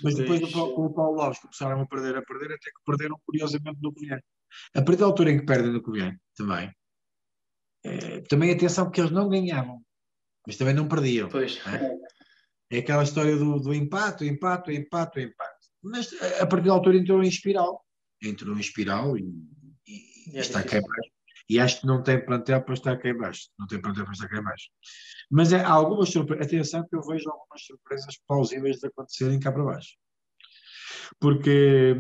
Mas depois com o Paulo Alves começaram a perder, até que perderam curiosamente no Covilhã. A partir da altura em que perdem no Covilhã, também atenção que eles não ganhavam, mas também não perdiam. Pois. É aquela história do empate. Mas a partir da altura entrou em espiral e está cá embaixo. E acho que não tem plantel para estar cá embaixo. Mas há algumas surpresas. Atenção que eu vejo algumas surpresas plausíveis de acontecerem cá para baixo. Porque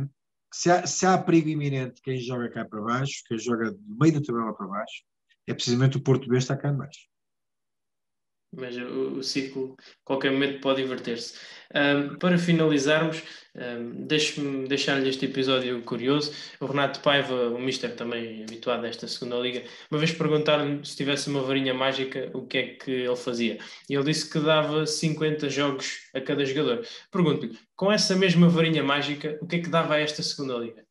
se há perigo iminente quem joga cá para baixo, quem joga do meio da tabela para baixo, é precisamente o Português que está cá embaixo. Mas o ciclo, qualquer momento, pode inverter-se. Para finalizarmos, deixe-me deixar-lhe este episódio curioso. O Renato Paiva, o mister também habituado a esta segunda liga, uma vez perguntaram-lhe se tivesse uma varinha mágica, o que é que ele fazia. E ele disse que dava 50 jogos a cada jogador. Pergunto-lhe, com essa mesma varinha mágica, o que é que dava a esta segunda liga?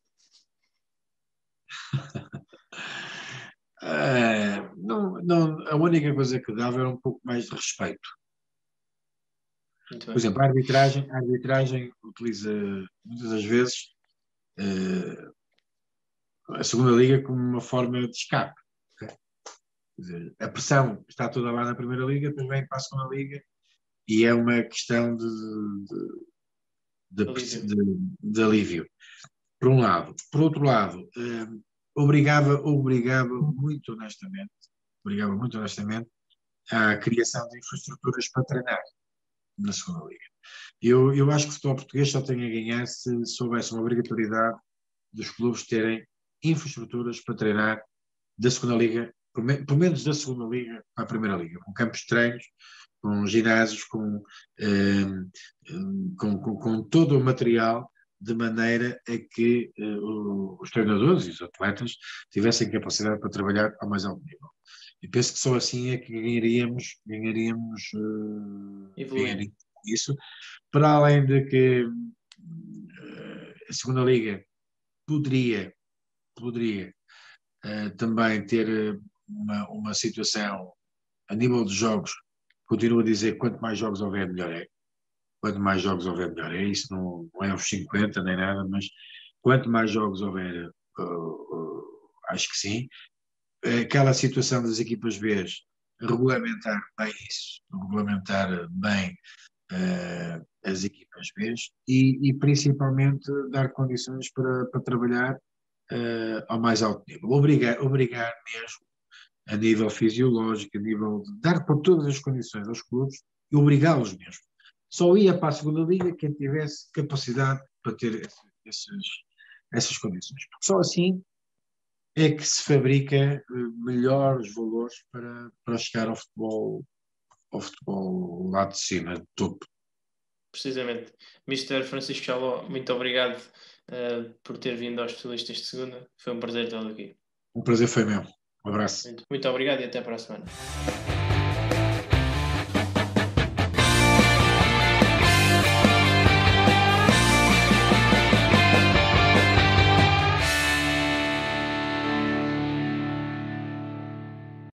Não, a única coisa que dava era um pouco mais de respeito. Por exemplo, a arbitragem utiliza muitas das vezes a segunda liga como uma forma de escape. Quer dizer, a pressão está toda lá na primeira liga, depois vem para a segunda liga e é uma questão de alívio, por um lado. Por outro lado, obrigava muito honestamente à criação de infraestruturas para treinar na segunda liga. Eu acho que o futebol português só tem a ganhar se houvesse uma obrigatoriedade dos clubes terem infraestruturas para treinar da segunda liga, pelo menos da segunda liga para a primeira liga, com campos de treinos, com ginásios, com todo o material, de maneira a que os treinadores e os atletas tivessem capacidade para trabalhar ao mais alto nível. E penso que só assim é que ganharíamos isso, para além de que a segunda liga poderia também ter uma situação a nível de jogos. Continuo a dizer, quanto mais jogos houver, melhor é. Isso não é aos 50 nem nada, mas quanto mais jogos houver, acho que sim. Aquela situação das equipas B, regulamentar bem isso, regulamentar bem as equipas B e principalmente dar condições para trabalhar ao mais alto nível. Obrigar mesmo, a nível fisiológico, a nível de dar por todas as condições aos clubes e obrigá-los mesmo. Só ia para a segunda liga quem tivesse capacidade para ter essas condições. Porque só assim é que se fabrica melhores valores para chegar ao futebol lá de cima, de topo. Precisamente. Mr. Francisco Chaló, muito obrigado por ter vindo aos Especialistas de Segunda. Foi um prazer tê-lo aqui. Um prazer foi meu. Um abraço. Muito obrigado e até para a semana.